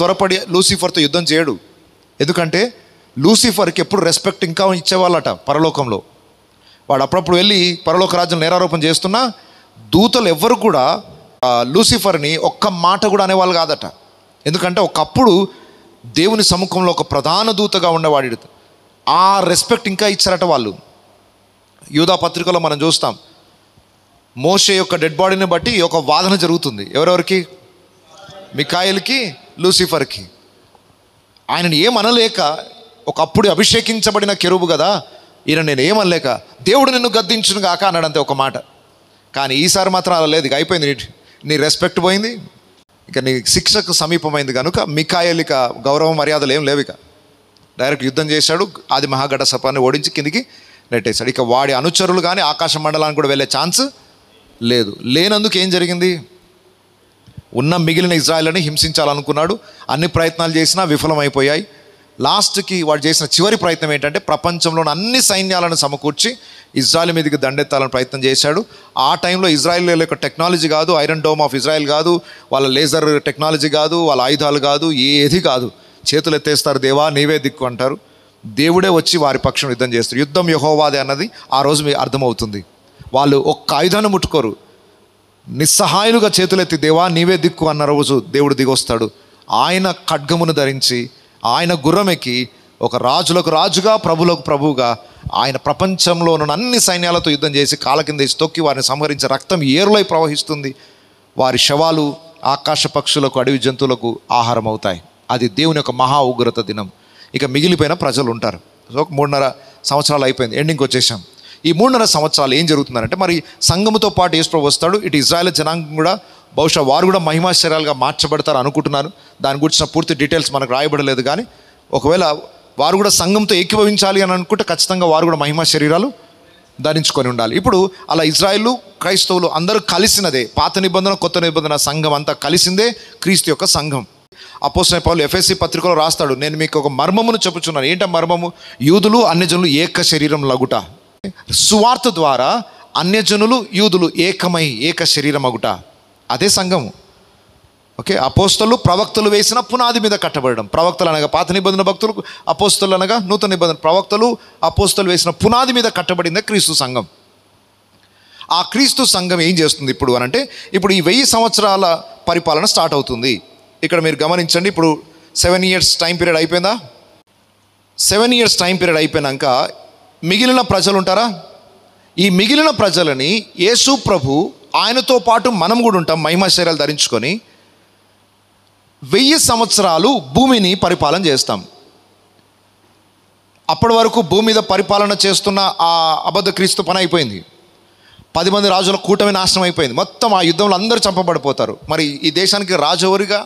త్వరపడి లూసిఫర్తో యుద్ధం చేయడు. ఎందుకంటే లూసిఫర్కి ఎప్పుడు రెస్పెక్ట్ ఇంకా ఇచ్చేవాళ్ళట పరలోకంలో. వాడు అప్పుడప్పుడు వెళ్ళి పరలోక రాజ్యం నేరారోపణ చేస్తున్నా దూతలు ఎవ్వరు కూడా లూసిఫర్ని ఒక్క మాట కూడా అనేవాళ్ళు కాదట. ఎందుకంటే ఒకప్పుడు దేవుని సముఖంలో ఒక ప్రధాన దూతగా ఉండేవాడు. ఆ రెస్పెక్ట్ ఇంకా ఇచ్చారట వాళ్ళు. యూదా పత్రికలో మనం చూస్తాం, మోషే యొక్క డెడ్ బాడీని బట్టి ఒక వాదన జరుగుతుంది. ఎవరెవరికి? మికాయేలుకి, లూసిఫర్కి. ఆయనని ఏమనలేక, ఒకప్పుడు అభిషేకించబడిన కెరూబు కదా ఈయన, నేను ఏమనలేక దేవుడు నిన్ను గద్దించును గాక అన్నాడంతే ఒక మాట. కానీ ఈసారి మాత్రం అలా లేదు. ఇక అయిపోయింది, నీ రెస్పెక్ట్ పోయింది, ఇక నీ శిక్షకు సమీపమైంది కనుక మికాయేలుక గౌరవ మర్యాదలు ఏం లేవు. ఇక డైరెక్ట్ యుద్ధం చేశాడు, ఆది మహాఘట సర్పాన్ని ఓడించి కిందికి నెట్టేశాడు. ఇక వాడి అనుచరులు కానీ ఆకాశ మండలానికి కూడా వెళ్ళే ఛాన్స్ లేదు. లేనందుకు ఏం జరిగింది? ఉన్న మిగిలిన ఇజ్రాయెల్ని హింసించాలనుకున్నాడు. అన్ని ప్రయత్నాలు చేసినా విఫలమైపోయాయి. లాస్ట్కి వాడు చేసిన చివరి ప్రయత్నం ఏంటంటే ప్రపంచంలోని అన్ని సైన్యాలను సమకూర్చి ఇజ్రాయెల్ మీదకి దండెత్తాలని ప్రయత్నం చేశాడు. ఆ టైంలో ఇజ్రాయెల్ యొక్క టెక్నాలజీ కాదు, ఐరన్ డోమ్ ఆఫ్ ఇజ్రాయెల్ కాదు, వాళ్ళ లేజర్ టెక్నాలజీ కాదు, వాళ్ళ ఆయుధాలు కాదు, ఏది కాదు. చేతులు ఎత్తేస్తారు, దేవా నీవే దిక్కు అంటారు. దేవుడే వచ్చి వారి పక్షం యుద్ధం చేస్తారు. యుద్ధం యెహోవాదే అన్నది ఆ రోజు మీకు అర్థమవుతుంది. వాళ్ళు ఒక్క ఆయుధాన్ని ముట్టుకోరు, నిస్సహాయులుగా చేతులెత్తి దేవా నీవే దిక్కు అన్న రోజు దేవుడు దిగొస్తాడు. ఆయన ఖడ్గమును ధరించి, ఆయన గుర్రమెక్కి, ఒక రాజులకు రాజుగా, ప్రభులకు ప్రభువుగా ఆయన ప్రపంచంలో ఉన్న అన్ని సైన్యాలతో యుద్ధం చేసి కాళ్ళ కింద వేసి తొక్కి వారిని సంహరించే రక్తం ఏరులై ప్రవహిస్తుంది. వారి శవాలు ఆకాశ పక్షులకు, అడవి జంతువులకు ఆహారం అవుతాయి. అది దేవుని యొక్క మహా ఉగ్రత దినం. ఇక మిగిలిపోయిన ప్రజలు ఉంటారు. సో 3.5 సంవత్సరాలు అయిపోయింది, ఎండింగ్కి వచ్చేసాం. ఈ 3.5 సంవత్సరాలు ఏం జరుగుతుందంటే, మరి సంఘముతో పాటు యేసు ప్రభు వస్తాడు. ఇటు ఇజ్రాయెల్ జనాంగం కూడా బహుశా వారు కూడా మహిమాశ్చర్యాలుగా మార్చబడతారు అనుకుంటున్నాను. దాని గురించిన పూర్తి డీటెయిల్స్ మనకు రాయబడలేదు. కానీ ఒకవేళ వారు కూడా సంఘంతో ఏకీభవించాలి అని అనుకుంటే ఖచ్చితంగా వారు కూడా మహిమా శరీరాలు ధరించుకొని ఉండాలి. ఇప్పుడు అలా ఇజ్రాయెలు క్రైస్తవులు అందరూ కలిసినదే, పాత నిబంధన కొత్త నిబంధన సంఘం అంతా కలిసిందే క్రీస్తు యొక్క సంఘం. అపోస్తలుడైన పౌలు ఎఫెసీ పత్రికలో రాస్తాడు, నేను మీకు ఒక మర్మమును చెప్పుచున్నాను. ఏంట మర్మము? యూదులు అన్యజనులు ఏక శరీరం లగుట. సువార్త ద్వారా అన్యజనులు యూదులు ఏకమై ఏక శరీరం అగుట, అదే సంఘము. ఓకే, అపోస్తలు ప్రవక్తలు వేసిన పునాది మీద కట్టబడడం. ప్రవక్తలు అనగా పాత నిబంధన భక్తులు, అపోస్తలు అనగా నూతన నిబంధన ప్రవక్తలు, అపోస్తలు వేసిన పునాది మీద కట్టబడిందే క్రీస్తు సంఘం. ఆ క్రీస్తు సంఘం ఏం చేస్తుంది ఇప్పుడు అనంటే, ఇప్పుడు ఈ 1000 సంవత్సరాల పరిపాలన స్టార్ట్ అవుతుంది. ఇక్కడ మీరు గమనించండి, ఇప్పుడు 7 years టైం పీరియడ్ అయిపోయిందా? 7 years టైం పీరియడ్ అయిపోయినాక మిగిలిన ప్రజలు ఉంటారా? ఈ మిగిలిన ప్రజలని యేసు ప్రభు ఆయనతో పాటు మనం కూడా ఉంటాం మహిమా శరీరాలు ధరించుకొని 1000 సంవత్సరాలు భూమిని పరిపాలన చేస్తాం. అప్పటి వరకు భూమి మీద పరిపాలన చేస్తున్న ఆ అబద్ధ క్రీస్తు పని అయిపోయింది. 10 మంది రాజుల కూటమి నాశనం అయిపోయింది. మొత్తం ఆ యుద్ధంలో అందరూ చంపబడిపోతారు. మరి ఈ దేశానికి రాజు ఎవరిగా?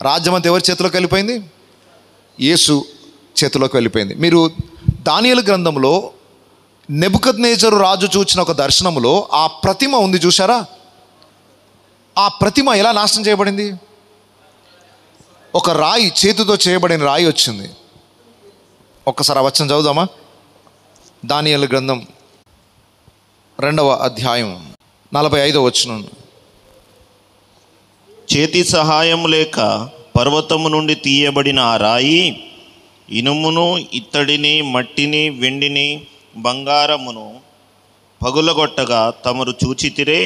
రాజ్యం అంతా ఎవరి చేతిలోకి వెళ్ళిపోయింది? యేసు చేతిలోకి వెళ్ళిపోయింది. మీరు దానియేలు గ్రంథంలో నెబుకద్నెజరు రాజు చూచిన ఒక దర్శనంలో ఆ ప్రతిమ ఉంది, చూసారా? ఆ ప్రతిమ ఎలా నాశనం చేయబడింది? ఒక రాయి, చేతితో చేయబడిన రాయి వచ్చింది. ఒక్కసారి ఆ వచనం చదువుదామా? దానియేలు గ్రంథం 2వ అధ్యాయం 45వ వచనం. చేతి సహాయం లేక పర్వతము నుండి తీయబడిన ఆ రాయి ఇనుమును, ఇత్తడిని, మట్టిని, వెండిని, బంగారమును పగులగొట్టగా తమరు చూచితిరే.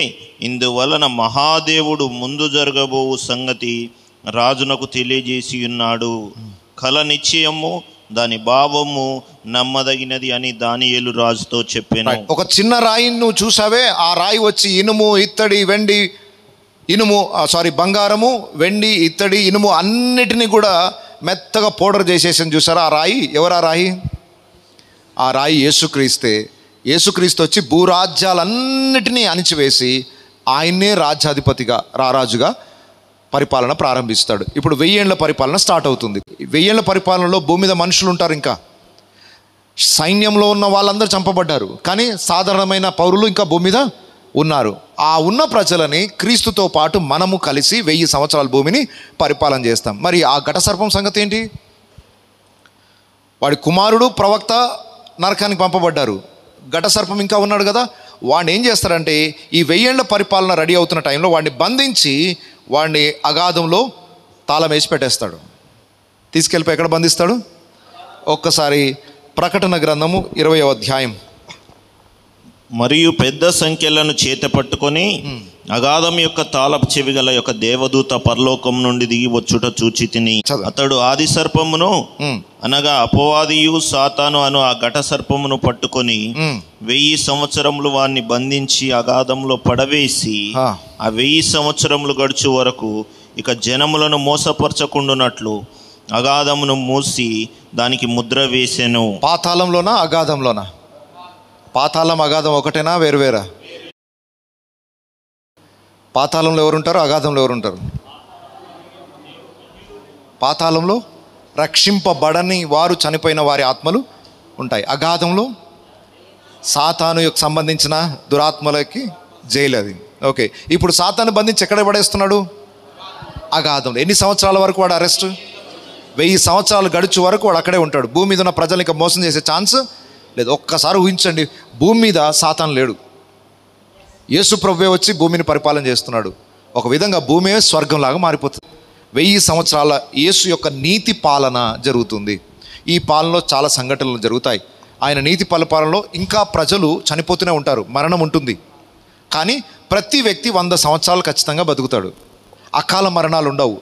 ఇందువలన మహాదేవుడు ముందు జరగబోవు సంగతి రాజునకు తెలియజేసి ఉన్నాడు. కల నిశ్చయము, దాని భావము నమ్మదగినది అని దానియేలు రాజుతో చెప్పాను. ఒక చిన్న రాయిని నువ్వు చూసావే, ఆ రాయి వచ్చి ఇనుము, ఇత్తడి, వెండి, బంగారము, వెండి, ఇత్తడి, ఇనుము అన్నిటినీ కూడా మెత్తగా పౌడర్ చేసేసింది. చూసారా ఆ రాయి? ఎవరు ఆ రాయి? ఆ రాయి యేసుక్రీస్తే. యేసుక్రీస్తు వచ్చి భూరాజ్యాలన్నిటినీ అణిచివేసి ఆయన్నే రాజ్యాధిపతిగా, రారాజుగా పరిపాలన ప్రారంభిస్తాడు. ఇప్పుడు 1000 ఏళ్ల పరిపాలన స్టార్ట్ అవుతుంది. 1000 ఏళ్ల పరిపాలనలో భూమి మీద మనుషులు ఉంటారు. ఇంకా సైన్యంలో ఉన్న వాళ్ళందరూ చంపబడ్డారు, కానీ సాధారణమైన పౌరులు ఇంకా భూమి మీద ఉన్నారు. ఆ ఉన్న ప్రజలని క్రీస్తుతో పాటు మనము కలిసి 1000 సంవత్సరాల భూమిని పరిపాలన చేస్తాం. మరి ఆ ఘట సర్పం సంగతి ఏంటి? వాడి కుమారుడు ప్రవక్త నరకానికి పంపబడ్డారు. ఘట సర్పం ఇంకా ఉన్నాడు కదా. వాడిని ఏం చేస్తారంటే, ఈ 1000 ఏళ్ల పరిపాలన రెడీ అవుతున్న టైంలో వాడిని బంధించి వాడిని అగాధంలో తాళం వేసి పెట్టేస్తాడు. తీసుకెళ్ళిపోయి ఎక్కడ బంధిస్తాడు? ఒక్కసారి ప్రకటన గ్రంథము 20వ అధ్యాయం. మరియు పెద్ద సంఖ్యలను చేత పట్టుకొని అగాధం యొక్క తాళపు చెవి గల యొక్క దేవదూత పరలోకం నుండి దిగి వచ్చుట చూచి తిని, అతడు ఆది సర్పమును అనగా అపవాదియు సాతాను అను ఆ ఘట సర్పమును పట్టుకొని 1000 సంవత్సరములు వాణ్ణి బంధించి అగాధంలో పడవేసి ఆ 1000 సంవత్సరములు గడుచు వరకు ఇక జనములను మోసపరచకుండునట్లు అగాధమును మూసి దానికి ముద్ర వేసెను. పాతాళంలోనా అగాధంలోనా? పాతాళం అగాధం ఒకటేనా వేరువేరా? పాతాళంలో ఎవరుంటారు? అగాధంలో ఎవరుంటారు? పాతాళంలో రక్షింపబడని వారు, చనిపోయిన వారి ఆత్మలు ఉంటాయి. అగాధంలో సాతానుకు సంబంధించిన దురాత్మలకి జైలు అది. ఓకే, ఇప్పుడు సాతాను బంధించి ఎక్కడ పడేస్తున్నాడు? అగాధంలో. ఎన్ని సంవత్సరాల వరకు వాడు అరెస్ట్? 1000 సంవత్సరాలు గడుచు వరకు వాడు అక్కడే ఉంటాడు. భూమి మీద ఉన్న ప్రజలు ఇంకా మోసం చేసే ఛాన్స్ లేదు. ఒక్కసారి ఊహించండి, భూమి మీద సాతాను లేడు, యేసు ప్రభువే వచ్చి భూమిని పరిపాలన చేస్తున్నాడు. ఒక విధంగా భూమే స్వర్గంలాగా మారిపోతుంది. 1000 సంవత్సరాల యేసు యొక్క నీతి పాలన జరుగుతుంది. ఈ పాలనలో చాలా సంఘటనలు జరుగుతాయి. ఆయన నీతి పాలనలో ఇంకా ప్రజలు చనిపోతూనే ఉంటారు, మరణం ఉంటుంది. కానీ ప్రతి వ్యక్తి 100 సంవత్సరాలు ఖచ్చితంగా బతుకుతాడు. అకాల మరణాలు ఉండవు,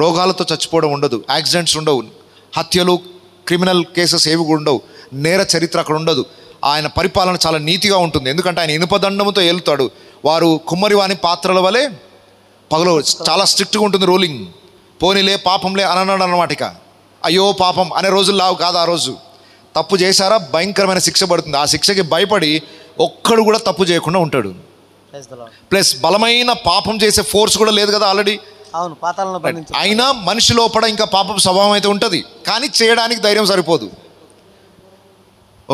రోగాలతో చచ్చిపోవడం ఉండదు, యాక్సిడెంట్స్ ఉండవు, హత్యలు, క్రిమినల్ కేసెస్ ఏవి కూడా ఉండవు, నేర చరిత్ర అక్కడ ఉండదు. ఆయన పరిపాలన చాలా నీతిగా ఉంటుంది. ఎందుకంటే ఆయన ఇనుపదండముతో ఏలుతాడు. వారు కుమ్మరివాని పాత్రల వలె పగలు చాలా స్ట్రిక్ట్గా ఉంటుంది రూలింగ్. పోనీలే పాపంలే అనన్నాడు అన్నమాట. ఇక అయ్యో పాపం అనే రోజులు లావు కాదు. ఆ రోజు తప్పు చేశారా భయంకరమైన శిక్ష పడుతుంది. ఆ శిక్షకి భయపడి ఒక్కడు కూడా తప్పు చేయకుండా ఉంటాడు. ప్లస్ బలమైన పాపం చేసే ఫోర్స్ కూడా లేదు కదా ఆల్రెడీ. అయినా మనిషి లోపల ఇంకా పాపం స్వభావం అయితే ఉంటుంది, కానీ చేయడానికి ధైర్యం సరిపోదు.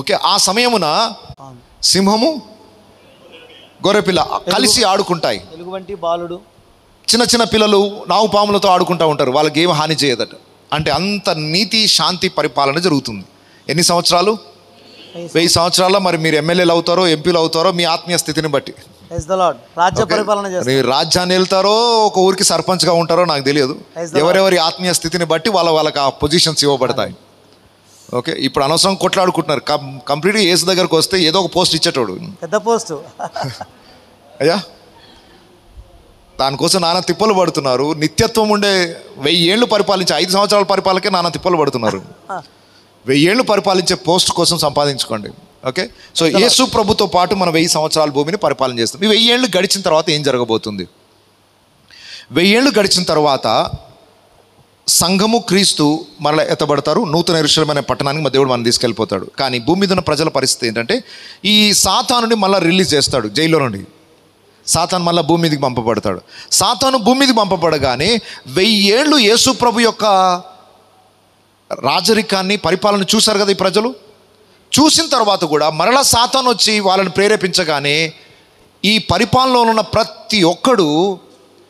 ఓకే, ఆ సమయమున సింహము గొర్రెపిల్ల కలిసి ఆడుకుంటాయి. బాలుడు చిన్న చిన్న పిల్లలు నావు పాములతో ఆడుకుంటూ ఉంటారు. వాళ్ళకి ఏం హాని చేయదట. అంటే అంత నీతి శాంతి పరిపాలన జరుగుతుంది. ఎన్ని సంవత్సరాలు? 1000 సంవత్సరాల్లో. మరి మీరు ఎమ్మెల్యేలు అవుతారో, ఎంపీలు అవుతారో మీ ఆత్మీయ స్థితిని బట్టి. మీరు రాజ్యాన్ని వెళ్తారో, ఒక ఊరికి సర్పంచ్గా ఉంటారో నాకు తెలియదు. ఎవరెవరి ఆత్మీయ స్థితిని బట్టి వాళ్ళకి ఆ పొజిషన్స్ ఇవ్వబడతాయి. ఓకే, ఇప్పుడు అనవసరం కొట్లాడుకుంటున్నారు. కంప్లీట్గా యేసు దగ్గరకు వస్తే ఏదో ఒక పోస్ట్ ఇచ్చేటోడు, పెద్ద పోస్టు అయ్యా. దానికోసం నానా తిప్పలు పడుతున్నారు. నిత్యత్వం ఉండే 1000 ఏళ్ళు పరిపాలించే 5 సంవత్సరాల పరిపాలనకే నానా తిప్పలు పడుతున్నారు. 1000 ఏళ్ళు పరిపాలించే పోస్ట్ కోసం సంపాదించుకోండి. ఓకే, సో యేసు ప్రభుతో పాటు మనం 1000 సంవత్సరాల భూమిని పరిపాలన చేస్తాం. ఈ 1000 ఏళ్ళు గడిచిన తర్వాత ఏం జరగబోతుంది? 1000 ఏళ్ళు గడిచిన తర్వాత సంఘము, క్రీస్తు మరలా ఎత్తబడతారు. నూతన యెరూషలేము అనే పట్టణానికి దేవుడు మనం తీసుకెళ్ళిపోతాడు. కానీ భూమి మీద ఉన్న ప్రజల పరిస్థితి ఏంటంటే, ఈ సాతానుని మళ్ళీ రిలీజ్ చేస్తాడు జైల్లో నుండి. సాతాను మళ్ళీ భూమి మీదకి పంపబడతాడు. సాతాను భూమి మీదకి పంపబడగానే 1000 ఏళ్ళు యేసు ప్రభు యొక్క రాజరికాన్ని, పరిపాలన చూశారు కదా ఈ ప్రజలు. చూసిన తర్వాత కూడా మరలా సాతాను వచ్చి వాళ్ళని ప్రేరేపించగానే ఈ పరిపాలనలో ఉన్న ప్రతి ఒక్కడు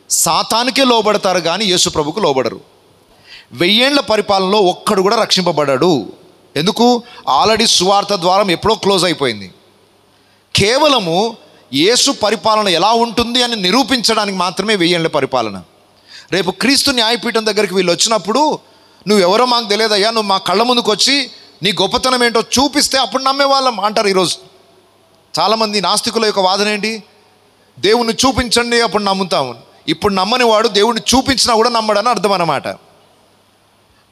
సాతానికే లోబడతారు, కానీ యేసు ప్రభుకు లోబడరు. 1000 ఏళ్ల పరిపాలనలో ఒక్కడు కూడా రక్షింపబడ్డాడు. ఎందుకు? ఆల్రెడీ సువార్త ద్వారం ఎప్పుడో క్లోజ్ అయిపోయింది. కేవలము యేసు పరిపాలన ఎలా ఉంటుంది అని నిరూపించడానికి మాత్రమే 1000 ఏళ్ల పరిపాలన. రేపు క్రీస్తు న్యాయపీఠం దగ్గరికి వీళ్ళు వచ్చినప్పుడు, నువ్వెవరో మాకు తెలియదయ్యా, నువ్వు మా కళ్ళ ముందుకు వచ్చి నీ గొప్పతనం ఏంటో చూపిస్తే అప్పుడు నమ్మేవాళ్ళం అంటారు. ఈరోజు చాలామంది నాస్తికుల యొక్క వాదన ఏంటి? దేవుణ్ణి చూపించండి అప్పుడు నమ్ముతాము. ఇప్పుడు నమ్మని వాడు దేవుణ్ణి చూపించినా కూడా నమ్మడని అర్థం అన్నమాట.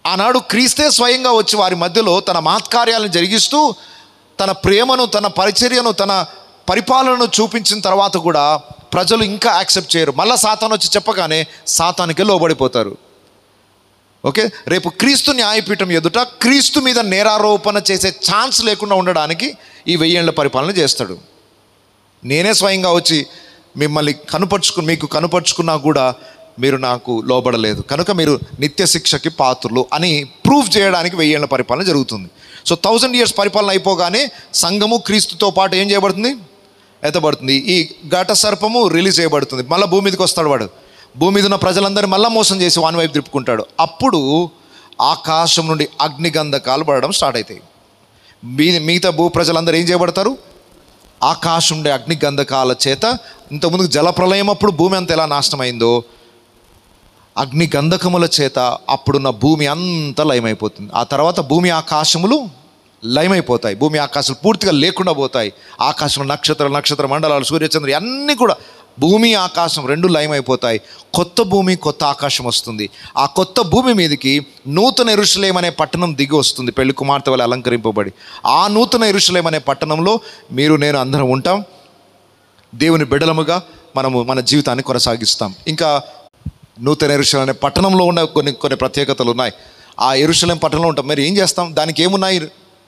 ఆనాడు క్రీస్తే స్వయంగా వచ్చి వారి మధ్యలో తన మహత్కార్యాలను జరిగిస్తూ తన ప్రేమను, తన పరిచర్యను, తన పరిపాలనను చూపించిన తర్వాత కూడా ప్రజలు ఇంకా యాక్సెప్ట్ చేయరు. మళ్ళీ సాతాను వచ్చి చెప్పగానే సాతానికే లోబడిపోతారు. ఓకే, రేపు క్రీస్తు న్యాయపీఠం ఎదుట క్రీస్తు మీద నేరారోపణ చేసే ఛాన్స్ లేకుండా ఉండడానికి ఈ 1000 ఏళ్ల పరిపాలన చేస్తాడు. నేనే స్వయంగా వచ్చి మిమ్మల్ని మీకు కనుపరుచుకున్నా కూడా మీరు నాకు లోబడలేదు, కనుక మీరు నిత్య శిక్షకి పాత్రులు అని ప్రూవ్ చేయడానికి 1000 ఏళ్ల పరిపాలన జరుగుతుంది. సో 1000 years పరిపాలన అయిపోగానే సంఘము క్రీస్తుతో పాటు ఏం చేయబడుతుంది? ఎత్తబడుతుంది. ఈ ఘట సర్పము రిలీజ్ చేయబడుతుంది. మళ్ళీ భూమి మీదకి వస్తాడు వాడు. భూమి మీద ఉన్న ప్రజలందరినీ మళ్ళీ మోసం చేసి వాని వైపు తిప్పుకుంటాడు. అప్పుడు ఆకాశం నుండి అగ్నిగంధకాలు పడడం స్టార్ట్ అవుతాయి. మిగతా భూ ప్రజలందరూ ఏం చేయబడతారు? ఆకాశం నుండి అగ్నిగంధకాల చేత. ఇంతకుముందు జలప్రలయం అప్పుడు భూమి అంతా ఎలా నాశనమైందో అగ్ని గంధకముల చేత అప్పుడున్న భూమి అంతా లయమైపోతుంది. ఆ తర్వాత భూమి ఆకాశములు లయమైపోతాయి. భూమి ఆకాశాలు పూర్తిగా లేకుండా పోతాయి. ఆకాశంలో నక్షత్ర మండలాలు, సూర్యచంద్రులు అన్నీ కూడా, భూమి ఆకాశం రెండు లయమైపోతాయి. కొత్త భూమి, కొత్త ఆకాశం వస్తుంది. ఆ కొత్త భూమి మీదకి నూతన యెరూషలేము అనే పట్టణం దిగి వస్తుంది, పెళ్లి కుమార్తె వలె అలంకరింపబడి. ఆ నూతన యెరూషలేము అనే పట్టణంలో మీరు నేను అందరం ఉంటాం. దేవుని బిడ్డలముగా మనము మన జీవితాన్ని కొనసాగిస్తాం. ఇంకా నూతన యెరూషలేము అనే పట్టణంలో ఉన్న కొన్ని ప్రత్యేకతలు ఉన్నాయి. ఆ యెరూషలేము పట్టణంలో ఉంటాం. మరి ఏం చేస్తాం? దానికి ఏమున్నాయి?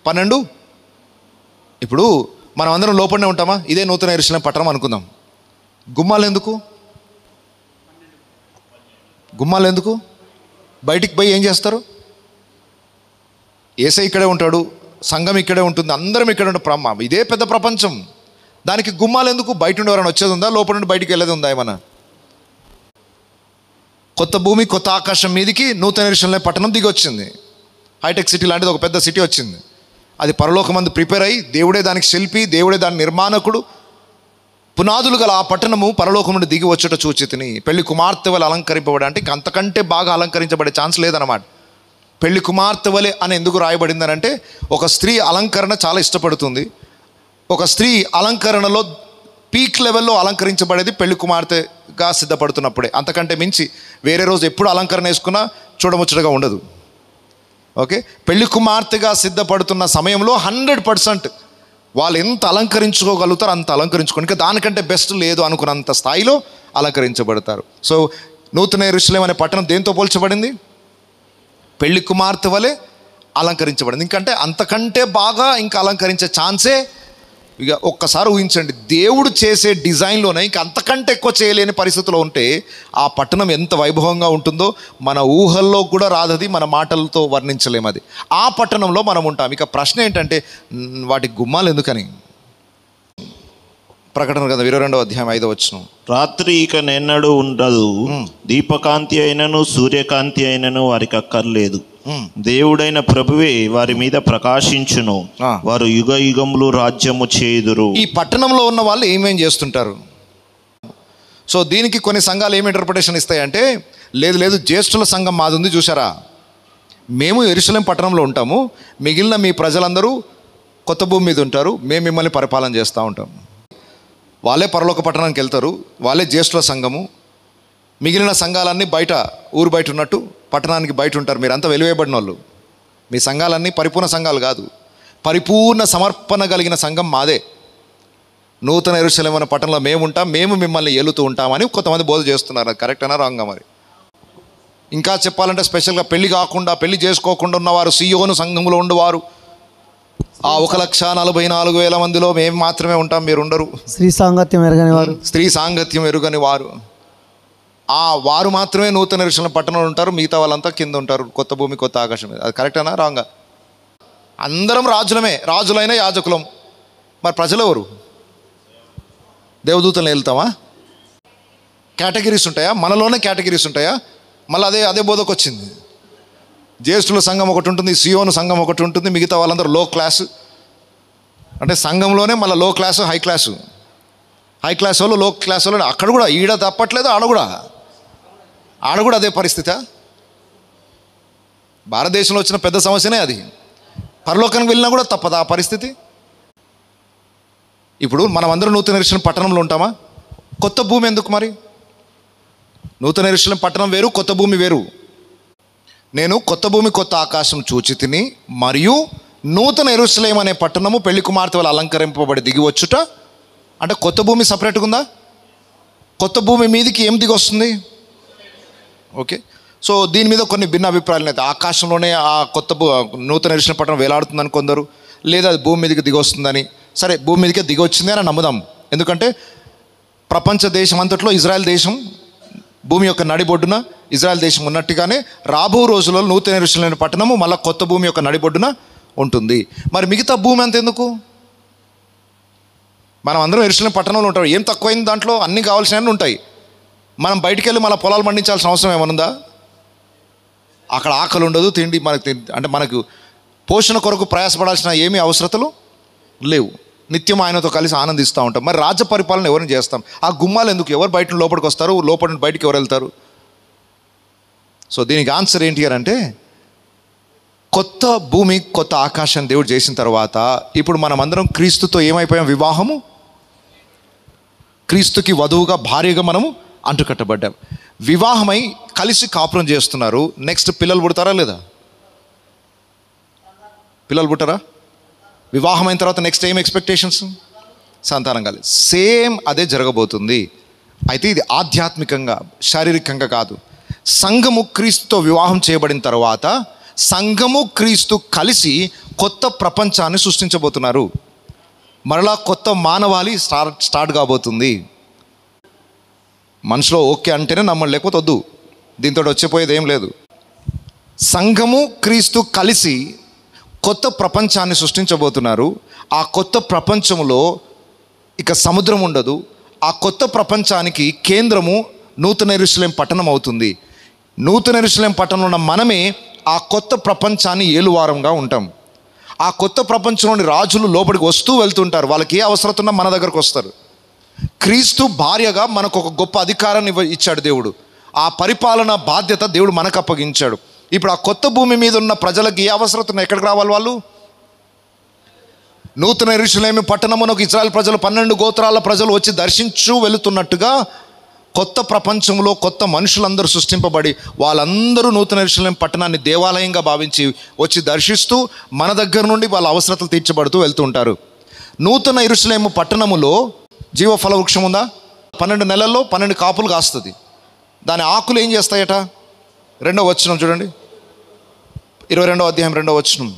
12. ఇప్పుడు మనం అందరం లోపలనే ఉంటామా? ఇదే నూతన యెరూషలేము పట్టణం అనుకుందాం. గుమ్మాలు ఎందుకు? బయటికి పోయి ఏం చేస్తారు? యేసయ్య ఇక్కడే ఉంటాడు, సంఘం ఇక్కడే ఉంటుంది, అందరం ఇక్కడే ఉంటాం. ఇదే పెద్ద ప్రపంచం. దానికి గుమ్మాలు ఎందుకు? బయట నుండి ఎవరైనా వచ్చేది ఉందా? లోపల నుండి బయటికి వెళ్ళేది ఉందా ఏమన్నా? కొత్త భూమి, కొత్త ఆకాశం మీదికి నూతన యెరూషలేము పట్టణం దిగి వచ్చింది. హైటెక్ సిటీ లాంటిది ఒక పెద్ద సిటీ వచ్చింది. అది పరలోకమందు ప్రిపేర్ అయ్యి, దేవుడే దానికి శిల్పి, దేవుడే దాని నిర్మాణకుడు. పునాదులు గల ఆ పట్టణము పరలోకం నుండి దిగి వచ్చుట చూచితిని. పెళ్లి కుమార్తె వలె అలంకరింపబడి, అంటే అంతకంటే బాగా అలంకరించబడే ఛాన్స్ లేదన్నమాట. పెళ్లి కుమార్తె వలె అని ఎందుకు రాయబడిందని అంటే, ఒక స్త్రీ అలంకరణ చాలా ఇష్టపడుతుంది. ఒక స్త్రీ అలంకరణలో పీక్ లెవెల్లో అలంకరించబడేది పెళ్లి కుమార్తెగా సిద్ధపడుతున్నప్పుడే. అంతకంటే మించి వేరే రోజు ఎప్పుడు అలంకరణ వేసుకున్నా చూడముచ్చటగా ఉండదు. ఓకే, పెళ్లి కుమార్తెగా సిద్ధపడుతున్న సమయంలో 100% వాళ్ళు ఎంత అలంకరించుకోగలుగుతారో అంత అలంకరించుకోండి. ఇంకా దానికంటే బెస్ట్ లేదు అనుకున్నంత స్థాయిలో అలంకరించబడతారు. సో నూతన యెరూషలేము అనే పట్టణం దేంతో పోల్చబడింది? పెళ్లి కుమార్తె వలె అలంకరించబడింది. ఇంకంటే అంతకంటే బాగా ఇంకా అలంకరించే ఛాన్సే ఇక ఒక్కసారి ఊహించండి. దేవుడు చేసే డిజైన్లోనే ఇంకా అంతకంటే ఎక్కువ చేయలేని పరిస్థితిలో ఉంటే ఆ పట్టణం ఎంత వైభవంగా ఉంటుందో మన ఊహల్లో కూడా రాదది, మన మాటలతో వర్ణించలేము అది. ఆ పట్టణంలో మనం ఉంటాం. ఇక ప్రశ్న ఏంటంటే, వాటికి గుమ్మాలు ఎందుకని? ప్రకటన గ్రంథం 22వ అధ్యాయం 5వ వచనం. రాత్రి ఇక నెన్నడూ ఉండదు, దీపకాంతి అయినను సూర్యకాంతి అయినను వారికి అక్కర్లేదు. దేవుడైన ప్రభువే వారి మీద ప్రకాశించును, వారు యుగ యుగములు రాజ్యము చేయుదురు. ఈ పట్టణంలో ఉన్న వాళ్ళు ఏమేం చేస్తుంటారు? సో దీనికి కొన్ని సంఘాలు ఏమి ఇంటర్ప్రిటేషన్ ఇస్తాయంటే, లేదు జ్యేష్ఠుల సంఘం మాది ఉంది చూసారా, మేము యెరూషలేము పట్టణంలో ఉంటాము, మిగిలిన మీ ప్రజలందరూ కొత్త భూమి మీద ఉంటారు, మేము మిమ్మల్ని పరిపాలన చేస్తూ ఉంటాం. వాళ్ళే పరలోక పట్టణానికి వెళ్తారు, వాళ్ళే జ్యేష్ఠుల సంఘము. మిగిలిన సంఘాలన్నీ బయట, ఊరు బయట ఉన్నట్టు పట్టణానికి బయట ఉంటారు. మీరంతా వెలివేయబడిన వాళ్ళు. మీ సంఘాలన్నీ పరిపూర్ణ సంఘాలు కాదు, పరిపూర్ణ సమర్పణ కలిగిన సంఘం మాదే. నూతన యెరూషలేము అనే పట్టణంలో మేము ఉంటాం, మేము మిమ్మల్ని ఏలుతూ ఉంటామని కొంతమంది బోధ చేస్తున్నారు. అది కరెక్టేనా రాంగా? మరి ఇంకా చెప్పాలంటే స్పెషల్గా పెళ్లి కాకుండా, పెళ్లి చేసుకోకుండా ఉన్నవారు, సియోను సంఘంలో ఉండేవారు, ఆ 1,44,000 మందిలో మేము మాత్రమే ఉంటాం, మీరు ఉండరు. స్త్రీ సాంగత్యం ఎరుగని వారు, వారు మాత్రమే నూతన యెరూషలేము పట్టణంలో ఉంటారు, మిగతా వాళ్ళంతా కింద ఉంటారు, కొత్త భూమి కొత్త ఆకాశం మీద. అది కరెక్టేనా రాంగా? అందరం రాజులమే, రాజులైన యాజకులం. మరి ప్రజలు ఎవరు? దేవదూతలను వెళ్తామా? కేటగిరీస్ ఉంటాయా? మనలోనే కేటగిరీస్ ఉంటాయా? మళ్ళీ అదే బోధకు వచ్చింది. జ్యేష్ఠుల సంఘం ఒకటి ఉంటుంది, సియోను సంఘం ఒకటి ఉంటుంది, మిగతా వాళ్ళందరూ లో క్లాసు. అంటే సంఘంలోనే మళ్ళీ లో క్లాసు, హై క్లాసు వాళ్ళు, లో క్లాస్ వాళ్ళు. అక్కడ కూడా ఈడ తప్పట్లేదు, ఆడ కూడా అదే పరిస్థితి. భారతదేశంలో వచ్చిన పెద్ద సమస్యనే అది. పరలోకానికి వెళ్ళినా కూడా తప్పదు ఆ పరిస్థితి. ఇప్పుడు మనం అందరం నూతన యెరూషలేము పట్టణంలో ఉంటామా? కొత్త భూమి ఎందుకు మరి? నూతన యెరూషలేము పట్టణం వేరు, కొత్త భూమి వేరు. నేను కొత్త భూమి కొత్త ఆకాశం చూచి తిని, మరియు నూతన యెరూషలేము అనే పట్టణము పెళ్లి కుమార్తె వలె అలంకరింపబడి దిగి వచ్చుట. అంటే కొత్త భూమి సపరేట్గా ఉందా? కొత్త భూమి మీదకి ఏం దిగి వస్తుంది? ఓకే, సో దీని మీద కొన్ని భిన్న అభిప్రాయాలు అయితే. ఆకాశంలోనే ఆ నూతన యెరూషలేము పట్టణం వేలాడుతుందని కొందరు, లేదా అది భూమి మీదకి దిగి వస్తుందని. సరే, భూమి మీదకే దిగి వచ్చింది అని నమ్ముదాం. ఎందుకంటే ప్రపంచ దేశం అంతట్లో ఇజ్రాయెల్ దేశం భూమి యొక్క నడిబొడ్డున ఇజ్రాయెల్ దేశం ఉన్నట్టుగానే రాబో రోజుల్లో నూతన యెరూషలేము పట్టణము మళ్ళీ కొత్త భూమి యొక్క నడిబొడ్డున ఉంటుంది. మరి మిగతా భూమి అంత ఎందుకు? మనం అందరం యెరూషలేము పట్టణంలో ఉంటాం. ఏం తక్కువైంది దాంట్లో? అన్నీ కావాల్సినవన్నీ ఉంటాయి. మనం బయటికి వెళ్ళి మన పొలాలు పండించాల్సిన అవసరం ఏమనుందా? అక్కడ ఆకలి ఉండదు, తిండి మనకు పోషణ కొరకు ప్రయాసపడాల్సిన ఏమీ అవసరతలు లేవు. నిత్యం ఆయనతో కలిసి ఆనందిస్తూ ఉంటాం. మరి రాజ్య పరిపాలన ఎవరిని చేస్తాం? ఆ గుమ్మాలు ఎందుకు? ఎవరు బయట లోపలికి వస్తారు, లోపల బయటికి ఎవరు వెళ్తారు? సో దీనికి ఆన్సర్ ఏంటి అని అంటే, కొత్త భూమి కొత్త ఆకాశం దేవుడు చేసిన తర్వాత ఇప్పుడు మనం అందరం క్రీస్తుతో ఏమైపోయాం? వివాహము, క్రీస్తుకి వధువుగా భార్యగా మనము అంటుకట్టబడ్డాం. వివాహమై కలిసి కాపురం చేస్తున్నారు. నెక్స్ట్ పిల్లలు పుడతారా లేదా? పిల్లలు పుట్టరా? వివాహమైన తర్వాత నెక్స్ట్ ఏం ఎక్స్పెక్టేషన్స్? సంతానం కాలేదు. సేమ్ అదే జరగబోతుంది. అయితే ఇది ఆధ్యాత్మికంగా, శారీరకంగా కాదు. సంఘము క్రీస్తుతో వివాహం చేయబడిన తర్వాత సంఘము క్రీస్తు కలిసి కొత్త ప్రపంచాన్ని సృష్టించబోతున్నారు. మరలా కొత్త మానవాళి స్టార్ట్ కాబోతుంది. మనసులో ఓకే అంటేనే నమ్మండి, లేకపోతే వద్దు. దీంతో వచ్చిపోయేది ఏం లేదు. సంఘము క్రీస్తు కలిసి కొత్త ప్రపంచాన్ని సృష్టించబోతున్నారు. ఆ కొత్త ప్రపంచంలో ఇక సముద్రం ఉండదు. ఆ కొత్త ప్రపంచానికి కేంద్రము నూతన యెరూషలేం పట్టణం అవుతుంది. నూతన యెరూషలేం పట్టణంలో ఉన్న మనమే ఆ కొత్త ప్రపంచాన్ని ఏలువారంగా ఉంటాం. ఆ కొత్త ప్రపంచంలోని రాజులు లోపలికి వస్తూ వెళ్తుంటారు. వాళ్ళకి ఏ అవసరం ఉన్నా మన దగ్గరకు వస్తారు. క్రీస్తు భార్యగా మనకు ఒక గొప్ప అధికారాన్ని ఇచ్చాడు దేవుడు. ఆ పరిపాలన బాధ్యత దేవుడు మనకు అప్పగించాడు. ఇప్పుడు ఆ కొత్త భూమి మీద ఉన్న ప్రజలకు ఏ అవసరం ఉన్నా ఎక్కడికి రావాలి? వాళ్ళు నూతన యెరూషలేము పట్టణమునకు ఇశ్రాయేలు ప్రజలు 12 గోత్రాల ప్రజలు వచ్చి దర్శించు వెళుతున్నట్టుగా కొత్త ప్రపంచంలో కొత్త మనుషులందరూ సృష్టింపబడి వాళ్ళందరూ నూతన యెరూషలేము పట్టణాన్ని దేవాలయంగా భావించి వచ్చి దర్శిస్తూ మన దగ్గర నుండి వాళ్ళ అవసరతలు తీర్చబడుతూ వెళ్తూ ఉంటారు. నూతన యెరూషలేము పట్టణములో జీవఫల వృక్షం ఉందా? 12 నెలల్లో 12 కాపులు కాస్తుంది. దాని ఆకులు ఏం చేస్తాయట? 2వ వచనం చూడండి, 22వ అధ్యాయం 2వ వచనం.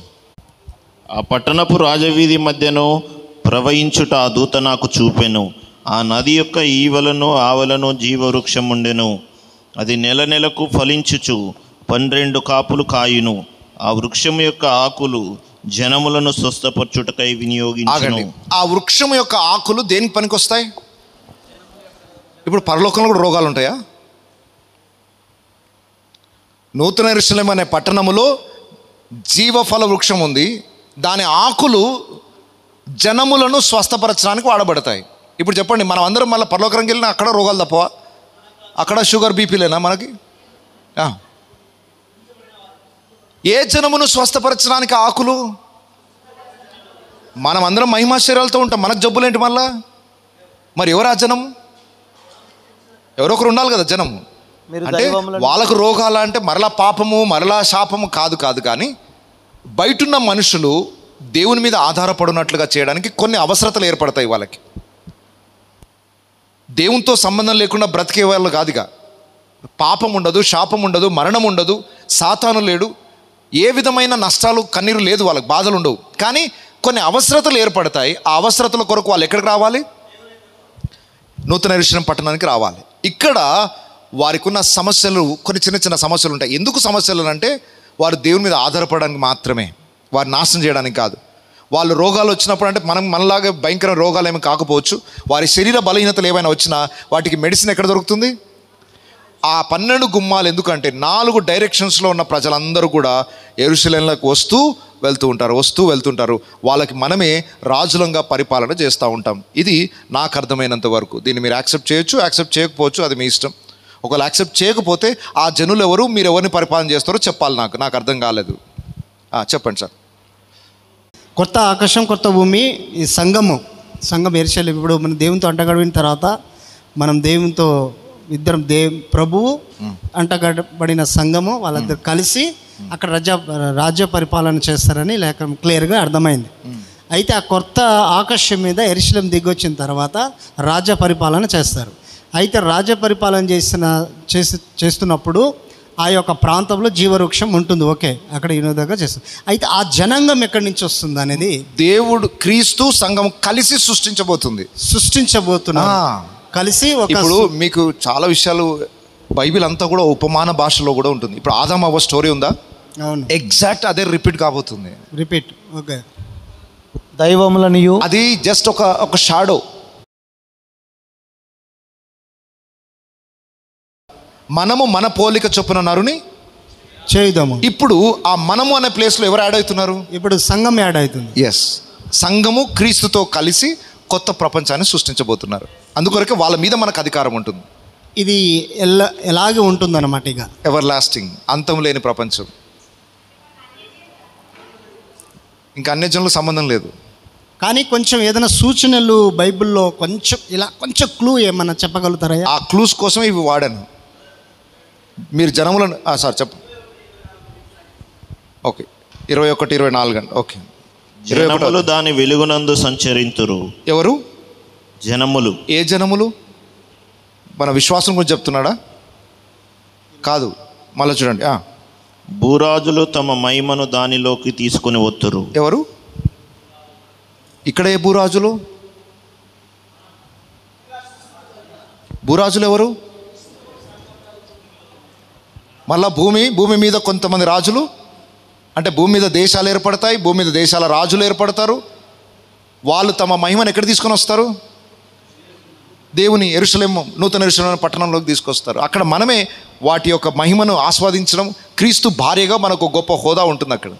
ఆ పట్టణపు రాజవీధి మధ్యను ప్రవహించుట ఆ దూత నాకు చూపెను. ఆ నది యొక్క ఈవలను ఆవలను జీవవృక్షం ఉండెను. అది నెల నెలకు ఫలించుచు 12 కాపులు కాయును. ఆ వృక్షం యొక్క ఆకులు జనములను స్వస్థపరచుటకై వినియోగించును. ఆ వృక్షం యొక్క ఆకులు దేనికి పనికొస్తాయి? ఇప్పుడు పరలోకంలో కూడా రోగాలు ఉంటాయా? నూతన యెరూషలేము అనే పట్టణములో జీవఫల వృక్షం ఉంది. దాని ఆకులు జనములను స్వస్థపరచడానికి వాడబడతాయి. ఇప్పుడు చెప్పండి, మనం అందరం మళ్ళీ పరలోకానికి వెళ్ళినా అక్కడ రోగాలు తప్పవా? అక్కడ షుగర్ బీపీలేనా మనకి? ఏ జనమును స్వస్థపరచడానికి ఆకులు? మనం అందరం మహిమాశ్చర్యాలతో ఉంటాం, మనకు జబ్బులేంటి మళ్ళా? మరి ఎవరు ఆ జనం? ఎవరొకరు ఉండాలి కదా జనము. అంటే వాళ్ళకు రోగాలు అంటే మరలా పాపము మరలా శాపము కాదు కానీ బయటున్న మనుషులు దేవుని మీద ఆధారపడినట్లుగా చేయడానికి కొన్ని అవసరతలు ఏర్పడతాయి వాళ్ళకి. దేవునితో సంబంధం లేకుండా బ్రతికే వాళ్ళు కాదుగా. పాపం ఉండదు, శాపం ఉండదు, మరణం ఉండదు, సాతాను లేడు, ఏ విధమైన నష్టాలు కన్నీరు లేదు, వాళ్ళకి బాధలు ఉండవు. కానీ కొన్ని అవసరతలు ఏర్పడతాయి. ఆ అవసరతల కొరకు వాళ్ళు ఎక్కడికి రావాలి? నూతన యెరూషలేము పట్టణానికి రావాలి. ఇక్కడ వారికి ఉన్న సమస్యలు కొన్ని చిన్న సమస్యలు ఉంటాయి. ఎందుకు సమస్యలు అంటే వారు దేవుని మీద ఆధారపడడానికి మాత్రమే, వారు నాశనం చేయడానికి కాదు. వాళ్ళు రోగాలు వచ్చినప్పుడు అంటే మనలాగా భయంకర రోగాలు ఏమి కాకపోవచ్చు, వారి శరీర బలహీనతలు ఏమైనా వచ్చినా వాటికి మెడిసిన్ ఎక్కడ దొరుకుతుంది? ఆ 12 గుమ్మాలు. ఎందుకంటే 4 డైరెక్షన్స్లో ఉన్న ప్రజలందరూ కూడా యెరూషలేములోకి వస్తూ వెళ్తుంటారు. వాళ్ళకి మనమే రాజులంగా పరిపాలన చేస్తూ ఉంటాం. ఇది నాకు అర్థమైనంత వరకు. దీన్ని మీరు యాక్సెప్ట్ చేయొచ్చు, యాక్సెప్ట్ చేయకపోవచ్చు, అది మీ ఇష్టం. ఒకవేళ యాక్సెప్ట్ చేయకపోతే ఆ జనులు ఎవరు, మీరు ఎవరిని పరిపాలన చేస్తారో చెప్పాలి. నాకు అర్థం కాలేదు. చెప్పండి సార్. కొత్త ఆకాశం కొత్త భూమి, ఈ సంఘం యెరూషలేము. ఇప్పుడు మనం దేవునితో అంటగడిన తర్వాత మనం దేవునితో ఇద్దరం ప్రభువు అంటగడబడిన సంఘము వాళ్ళిద్దరు కలిసి అక్కడ రాజ్య పరిపాలన చేస్తారని లేక క్లియర్గా అర్థమైంది. అయితే ఆ కొత్త ఆకాశం మీద యెరూషలేము దిగొచ్చిన తర్వాత రాజ్య పరిపాలన చేస్తారు. అయితే రాజ్య పరిపాలన చేస్తున్నప్పుడు ఆ యొక్క ప్రాంతంలో జీవవృక్షం ఉంటుంది. ఓకే, అక్కడ వినోదంగా చేస్తుంది. అయితే ఆ జనాంగం ఎక్కడి నుంచి వస్తుంది అనేది దేవుడు క్రీస్తు సంఘం కలిసి సృష్టించబోతున్నా కలిసి. ఇప్పుడు మీకు చాలా విషయాలు బైబిల్ అంతా కూడా ఉపమాన భాషలో కూడా ఉంటుంది. ఇప్పుడు ఆదాము అవ్వ స్టోరీ ఉందా? అవును, ఎగ్జాక్ట్ అదే రిపీట్ కాబోతుంది. ఓకే. దైవములనియు అది జస్ట్ ఒక షాడో. మనము మన పోలిక చొప్పున నరుని చేయుదాము. ఇప్పుడు ఆ మనము అనే ప్లేస్లో ఎవరు యాడ్ అవుతున్నారు? ఇప్పుడు సంఘం యాడ్ అవుతుంది. ఎస్, సంఘము క్రీస్తుతో కలిసి కొత్త ప్రపంచాన్ని సృష్టించబోతున్నారు. అందుకొరకే వాళ్ళ మీద మనకు అధికారం ఉంటుంది. ఇది ఎలాగే ఉంటుందన్నమాట. ఇక ఎవర్ లాస్టింగ్, అంతం లేని ప్రపంచం. ఇంకా అన్యజనులకు సంబంధం లేదు. కానీ కొంచెం ఏదైనా సూచనలు బైబిల్లో కొంచెం క్లూ ఏమన్నా చెప్పగలుగుతారా? ఆ క్లూస్ కోసం ఇవి వాడాను. మీరు జనములను చెప్పు. ఓకే, 21, 24 అండి. ఓకే, జనములు దాని వెలుగునందు సంచరింతురు. ఎవరు జనములు? ఏ జనములు? మన విశ్వాసం గురించి చెప్తున్నాడా? కాదు, మళ్ళీ చూడండి. భూరాజులు తమ మహిమను దానిలోకి తీసుకుని వత్తురు. ఎవరు ఇక్కడ? ఏ భూరాజులు? భూరాజులు ఎవరు? మళ్ళా భూమి మీద కొంతమంది రాజులు, అంటే భూమి మీద దేశాలు ఏర్పడతాయి, భూమి మీద దేశాల రాజులు ఏర్పడతారు. వాళ్ళు తమ మహిమను ఎక్కడ తీసుకొని వస్తారు? దేవుని యెరూషలేము, నూతన యెరూషలేము పట్టణంలోకి తీసుకొస్తారు. అక్కడ మనమే వాటి యొక్క మహిమను ఆస్వాదించడం. క్రీస్తు భార్యగా మనకు గొప్ప హోదా ఉంటుంది అక్కడ.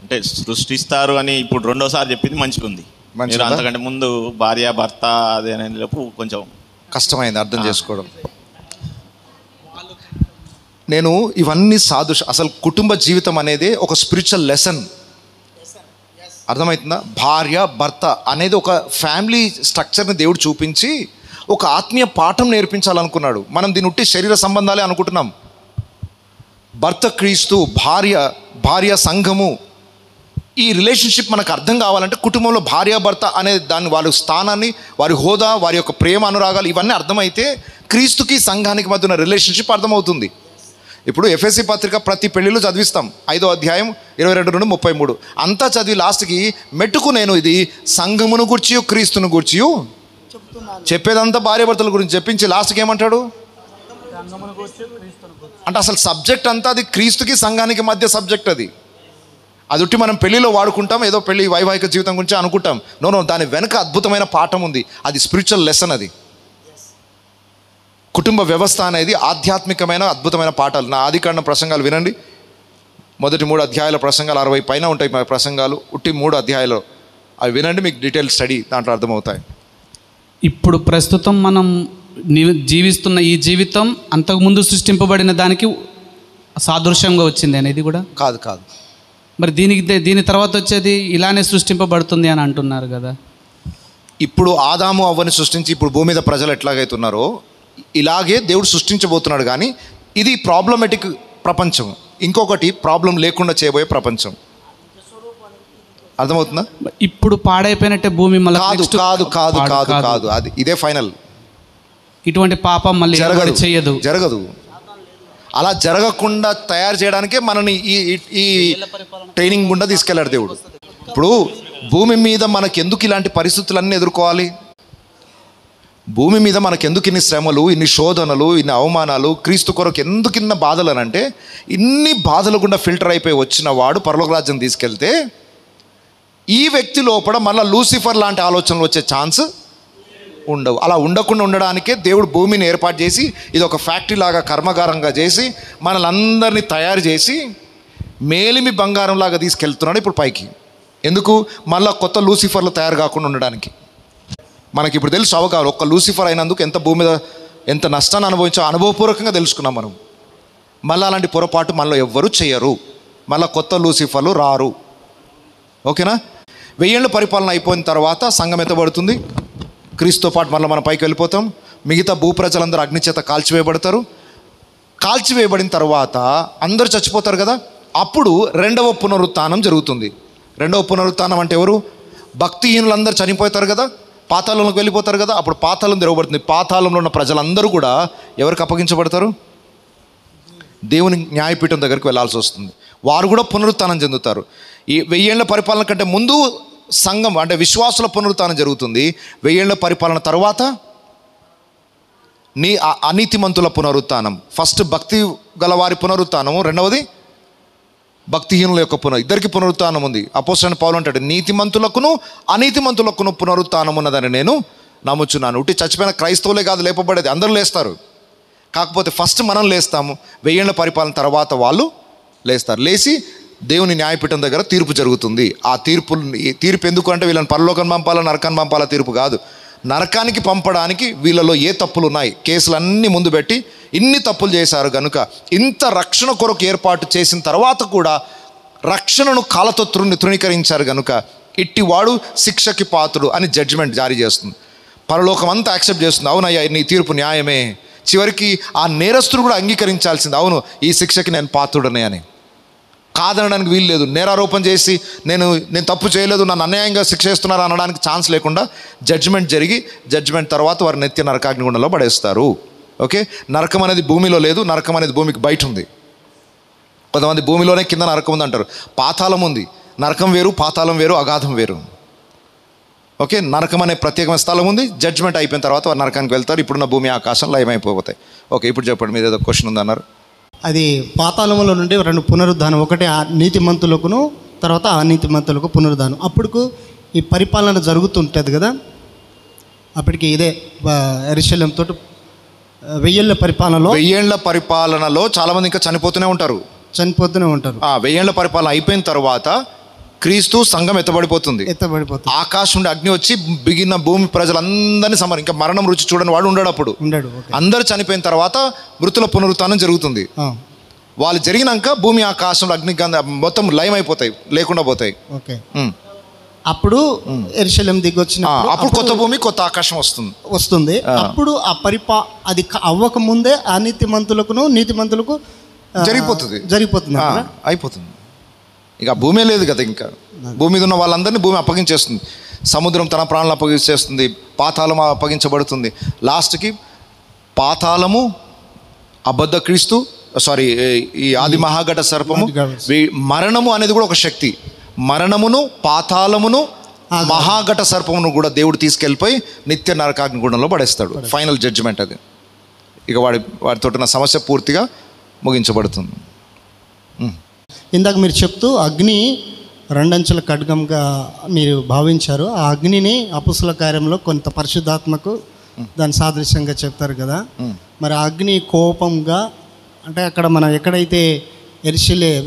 అంటే సృష్టిస్తారు అని ఇప్పుడు రెండోసారి చెప్పింది మంచిగుంది. మీరు అంతకంటే ముందు భార్య భర్త అదే అనేలోపు కొంచెం కష్టమైంది అర్థం చేసుకోవడం. నేను ఇవన్నీ అసలు కుటుంబ జీవితం అనేది ఒక స్పిరిచువల్ లెసన్. అర్థమవుతుందా? భార్య భర్త అనేది ఒక ఫ్యామిలీ స్ట్రక్చర్ని దేవుడు చూపించి ఒక ఆత్మీయ పాఠం నేర్పించాలనుకున్నాడు. మనం దీని ఉట్టి శరీర సంబంధాలే అనుకుంటున్నాం. భర్త క్రీస్తు, భార్య సంఘము. ఈ రిలేషన్షిప్ మనకు అర్థం కావాలంటే కుటుంబంలో భార్యాభర్త అనే దాన్ని, వాళ్ళ స్థానాన్ని, వారి హోదా, వారి యొక్క ప్రేమ అనురాగాలు ఇవన్నీ అర్థమైతే క్రీస్తుకి సంఘానికి మధ్య ఉన్న రిలేషన్షిప్ అర్థమవుతుంది. ఇప్పుడు ఎఫెసీ పత్రిక ప్రతి పెళ్లిలో చదివిస్తాం. 5వ అధ్యాయం 22 నుండి 33 అంతా చదివి లాస్ట్కి మెట్టుకు నేను ఇది సంఘమును గూర్చి క్రీస్తును గూర్చి చెప్పేదంతా భార్యాభర్తల గురించి చెప్పించి లాస్ట్కి ఏమంటాడు అంటే అసలు సబ్జెక్ట్ అంతా అది క్రీస్తుకి సంఘానికి మధ్య సబ్జెక్ట్. అది ఉట్టి మనం పెళ్లిలో వాడుకుంటాం, ఏదో పెళ్లి వైవాహిక జీవితం గురించి అనుకుంటాం. నో, దాని వెనక అద్భుతమైన పాఠం ఉంది. అది స్పిరిచువల్ లెసన్. అది కుటుంబ వ్యవస్థ అనేది ఆధ్యాత్మికమైన అద్భుతమైన పాఠాలు. నా ఆదికాండం ప్రసంగాలు వినండి. మొదటి 3 అధ్యాయాల ప్రసంగాలు 60 పైన ఉంటాయి. మా ప్రసంగాలు ఉట్టి 3 అధ్యాయాలు అవి వినండి, మీకు డీటెయిల్ స్టడీ దాంట్లో అర్థమవుతాయి. ఇప్పుడు ప్రస్తుతం మనం జీవిస్తున్న ఈ జీవితం అంతకుముందు సృష్టింపబడిన దానికి సాదృశ్యంగా వచ్చింది అనేది కూడా కాదు. మరి దీని తర్వాత వచ్చేది ఇలానే సృష్టింపబడుతుంది అని అంటున్నారు కదా. ఇప్పుడు ఆదాము అవ్వని సృష్టించి ఇప్పుడు భూమి మీద ప్రజలు ఎట్లాగైతున్నారో ఇలాగే దేవుడు సృష్టించబోతున్నాడు. కానీ ఇది ప్రాబ్లమెటిక్ ప్రపంచం, ఇంకొకటి ప్రాబ్లం లేకుండా చేయబోయే ప్రపంచం. అర్థమవుతుందా? ఇప్పుడు పాడైపోయినట్టే భూమి మళ్ళీ కాదు. అది ఇదే ఫైనల్. ఇటువంటి పాపం మళ్ళీ జరగదు. అలా జరగకుండా తయారు చేయడానికే మనని ఈ ట్రైనింగ్ గుండా తీసుకెళ్ళాడు దేవుడు. ఇప్పుడు భూమి మీద మనకెందుకు ఇలాంటి పరిస్థితులన్నీ ఎదుర్కోవాలి? భూమి మీద మనకెందుకు ఇన్ని శ్రమలు, ఇన్ని శోధనలు, ఇన్ని అవమానాలు, క్రీస్తు కొరకు ఎందుకు ఇన్న బాధలు అని అంటే, ఇన్ని బాధలు గుండా ఫిల్టర్ అయిపోయి వచ్చిన వాడు పరలోక రాజ్యం తీసుకెళ్తే ఈ వ్యక్తి లోపల మళ్ళీ లూసిఫర్ లాంటి ఆలోచనలు వచ్చే ఛాన్స్ ఉండవు. అలా ఉండకుండా ఉండడానికే దేవుడు భూమిని ఏర్పాటు చేసి ఇది ఒక ఫ్యాక్టరీ లాగా కర్మగారంగా చేసి మనలందరినీ తయారు చేసి మేలిమి బంగారం లాగా తీసుకెళ్తున్నాడు ఇప్పుడు పైకి. ఎందుకు? మళ్ళీ కొత్త లూసిఫర్లు తయారు కాకుండా ఉండడానికి. మనకి ఇప్పుడు తెలుసు అవగాహన, ఒక్క లూసిఫర్ అయినందుకు ఎంత భూమి మీద ఎంత నష్టాన్ని అనుభవించో అనుభవపూర్వకంగా తెలుసుకున్నాం మనం. మళ్ళీ అలాంటి పొరపాటు మనలో ఎవ్వరూ చేయరు. మళ్ళీ కొత్త లూసిఫర్లు రారు. ఓకేనా? 1000 ఏళ్ళ పరిపాలన అయిపోయిన తర్వాత సంఘం ఎత్తబడుతుంది. క్రీస్తుతో పాటు మళ్ళీ మనం పైకి వెళ్ళిపోతాం. మిగతా భూప్రజలందరూ అగ్నిచేత కాల్చివేయబడతారు. కాల్చివేయబడిన తర్వాత అందరూ చచ్చిపోతారు కదా. అప్పుడు 2వ పునరుత్థానం జరుగుతుంది. 2వ పునరుత్థానం అంటే ఎవరు? భక్తిహీనులందరూ చనిపోతారు కదా, పాతాళంలోకి వెళ్ళిపోతారు కదా. అప్పుడు పాతాళం తెరవబడుతుంది. పాతాళంలో ఉన్న ప్రజలందరూ కూడా ఎవరికి అప్పగించబడతారు? దేవుని న్యాయపీఠం దగ్గరికి వెళ్ళాల్సి వస్తుంది. వారు కూడా పునరుత్థానం చెందుతారు. ఈ 1000 ఏళ్ళ పరిపాలన కంటే ముందు సంఘం అంటే విశ్వాసుల పునరుత్థానం జరుగుతుంది. 1000 ఏళ్ళ పరిపాలన తర్వాత అనీతిమంతుల పునరుత్థానం. ఫస్ట్ భక్తి గల వారి పునరుత్థానము, రెండవది భక్తిహీనుల యొక్క ఇద్దరికి పునరుత్థానం ఉంది. అపోస్తలుడైన పౌలు అంటాడు, నీతిమంతులకును అనీతిమంతులకును పునరుత్థానం ఉన్నదని నేను నమ్ముచున్నాను. ఉట్టి చచ్చిపోయిన క్రైస్తవులే కాదు లేపబడేది, అందరూ లేస్తారు. కాకపోతే ఫస్ట్ మనం లేస్తాము. 1000 ఏళ్ళ పరిపాలన తర్వాత వాళ్ళు లేస్తారు. లేచి దేవుని న్యాయపీఠం దగ్గర తీర్పు జరుగుతుంది. ఆ తీర్పు ఎందుకు అంటే వీళ్ళని పరలోకం పంపాలా నరకాన్ని పంపాలా తీర్పు కాదు. నరకానికి పంపడానికి వీళ్ళలో ఏ తప్పులు ఉన్నాయి, కేసులన్నీ ముందు పెట్టి ఇన్ని తప్పులు చేశారు కనుక ఇంత రక్షణ కొరకు ఏర్పాటు చేసిన తర్వాత కూడా రక్షణను కాలతో తృణీకరించారు కనుక ఇట్టివాడు శిక్షకి పాత్రుడు అని జడ్జిమెంట్ జారీ చేస్తుంది. పరలోకం అంతా యాక్సెప్ట్ చేస్తుంది, అవునయ్యా నీ తీర్పు న్యాయమే. చివరికి ఆ నేరస్తుడు కూడా అంగీకరించాల్సింది, అవును ఈ శిక్షకి నేను పాత్రుడనే అని. కాదనడానికి వీలు లేదు. నేరారోపణ చేసి నేను తప్పు చేయలేదు, నన్ను అన్యాయంగా శిక్ష చేస్తున్నారు అనడానికి ఛాన్స్ లేకుండా జడ్జిమెంట్ జరిగి జడ్జిమెంట్ తర్వాత వారు నిత్య నరకాగ్నిగుండంలో పడేస్తారు. ఓకే, నరకం అనేది భూమిలో లేదు, నరకం అనేది భూమికి బయట ఉంది. కొంతమంది భూమిలోనే కింద నరకం ఉంది అంటారు. పాతాళం ఉంది, నరకం వేరు, పాతాళం వేరు, అగాధం వేరు. ఓకే, నరకం అనే ప్రత్యేకమైన స్థలం ఉంది. జడ్జిమెంట్ అయిపోయిన తర్వాత వారు నరకానికి వెళ్తారు. ఇప్పుడున్న భూమి ఆకాశం లయమైపోతాయి. ఓకే, ఇప్పుడు చెప్పండి, మీద ఏదో క్వశ్చన్ ఉందన్నారు. అది పాతాళంలో నుండి 2 పునరుద్ధానం, ఒకటి ఆ నీతిమంతులకును తర్వాత అనీతిమంతులకు పునరుద్ధానం. అప్పుడుకు ఈ పరిపాలన జరుగుతుంటుంది కదా, అప్పటికి ఇదే యెరూషలేము తోటి 1000 ఏళ్ల పరిపాలనలో 1000 ఏళ్ల పరిపాలనలో చాలామంది ఇంకా చనిపోతూనే ఉంటారు. 1000 ఏళ్ల పరిపాలన అయిపోయిన తర్వాత క్రీస్తు సంఘం ఎత్తబడిపోతుంది. ఆకాశం నుండి అగ్ని వచ్చి బిగిన భూమి ప్రజలందరినీ ఇంకా మరణం రుచి చూడని వాడు ఉండడు. అప్పుడు అందరు చనిపోయిన తర్వాత మృతుల పునరుత్థానం జరుగుతుంది. వాళ్ళు జరిగినాక భూమి ఆకాశంలో అగ్ని మొత్తం లయం అయిపోతాయి, లేకుండా పోతాయి. అప్పుడు యెరూషలేము దిగొచ్చిన అప్పుడు కొత్త భూమి కొత్త ఆకాశం వస్తుంది. అప్పుడు ఆ అది అవ్వక ముందే అనీతిమంతులకును నీతిమంతులకు జరిగిపోతుంది అయిపోతుంది. ఇక భూమే లేదు కదా, ఇంకా భూమి మీద ఉన్న వాళ్ళందరినీ భూమి అప్పగించేస్తుంది. సముద్రం తన ప్రాణాలను అప్పగించేస్తుంది, పాతాళం అప్పగించబడుతుంది. లాస్ట్కి పాతాళము, అబద్ధ క్రీస్తు, ఈ ఆది మహాఘట సర్పము, మరణము అనేది కూడా ఒక శక్తి. మరణమును, పాతాళమును, మహాఘట సర్పమును కూడా దేవుడు తీసుకెళ్ళిపోయి నిత్య నరకాగ్నిగుండంలో పడేస్తాడు. ఫైనల్ జడ్జిమెంట్ అది. ఇక వాడితో ఉన్న సమస్య పూర్తిగా ముగించబడుతుంది. ఇందాక మీరు చెప్తూ అగ్ని 2 అంచెల ఖడ్గంగా మీరు భావించారు. ఆ అగ్నిని అపుస్తుల కార్యంలో కొంత పరిశుద్ధాత్మకు దాని సాదృశ్యంగా చెప్తారు కదా. మరి ఆ అగ్ని కోపంగా, అంటే అక్కడ మనం ఎక్కడైతే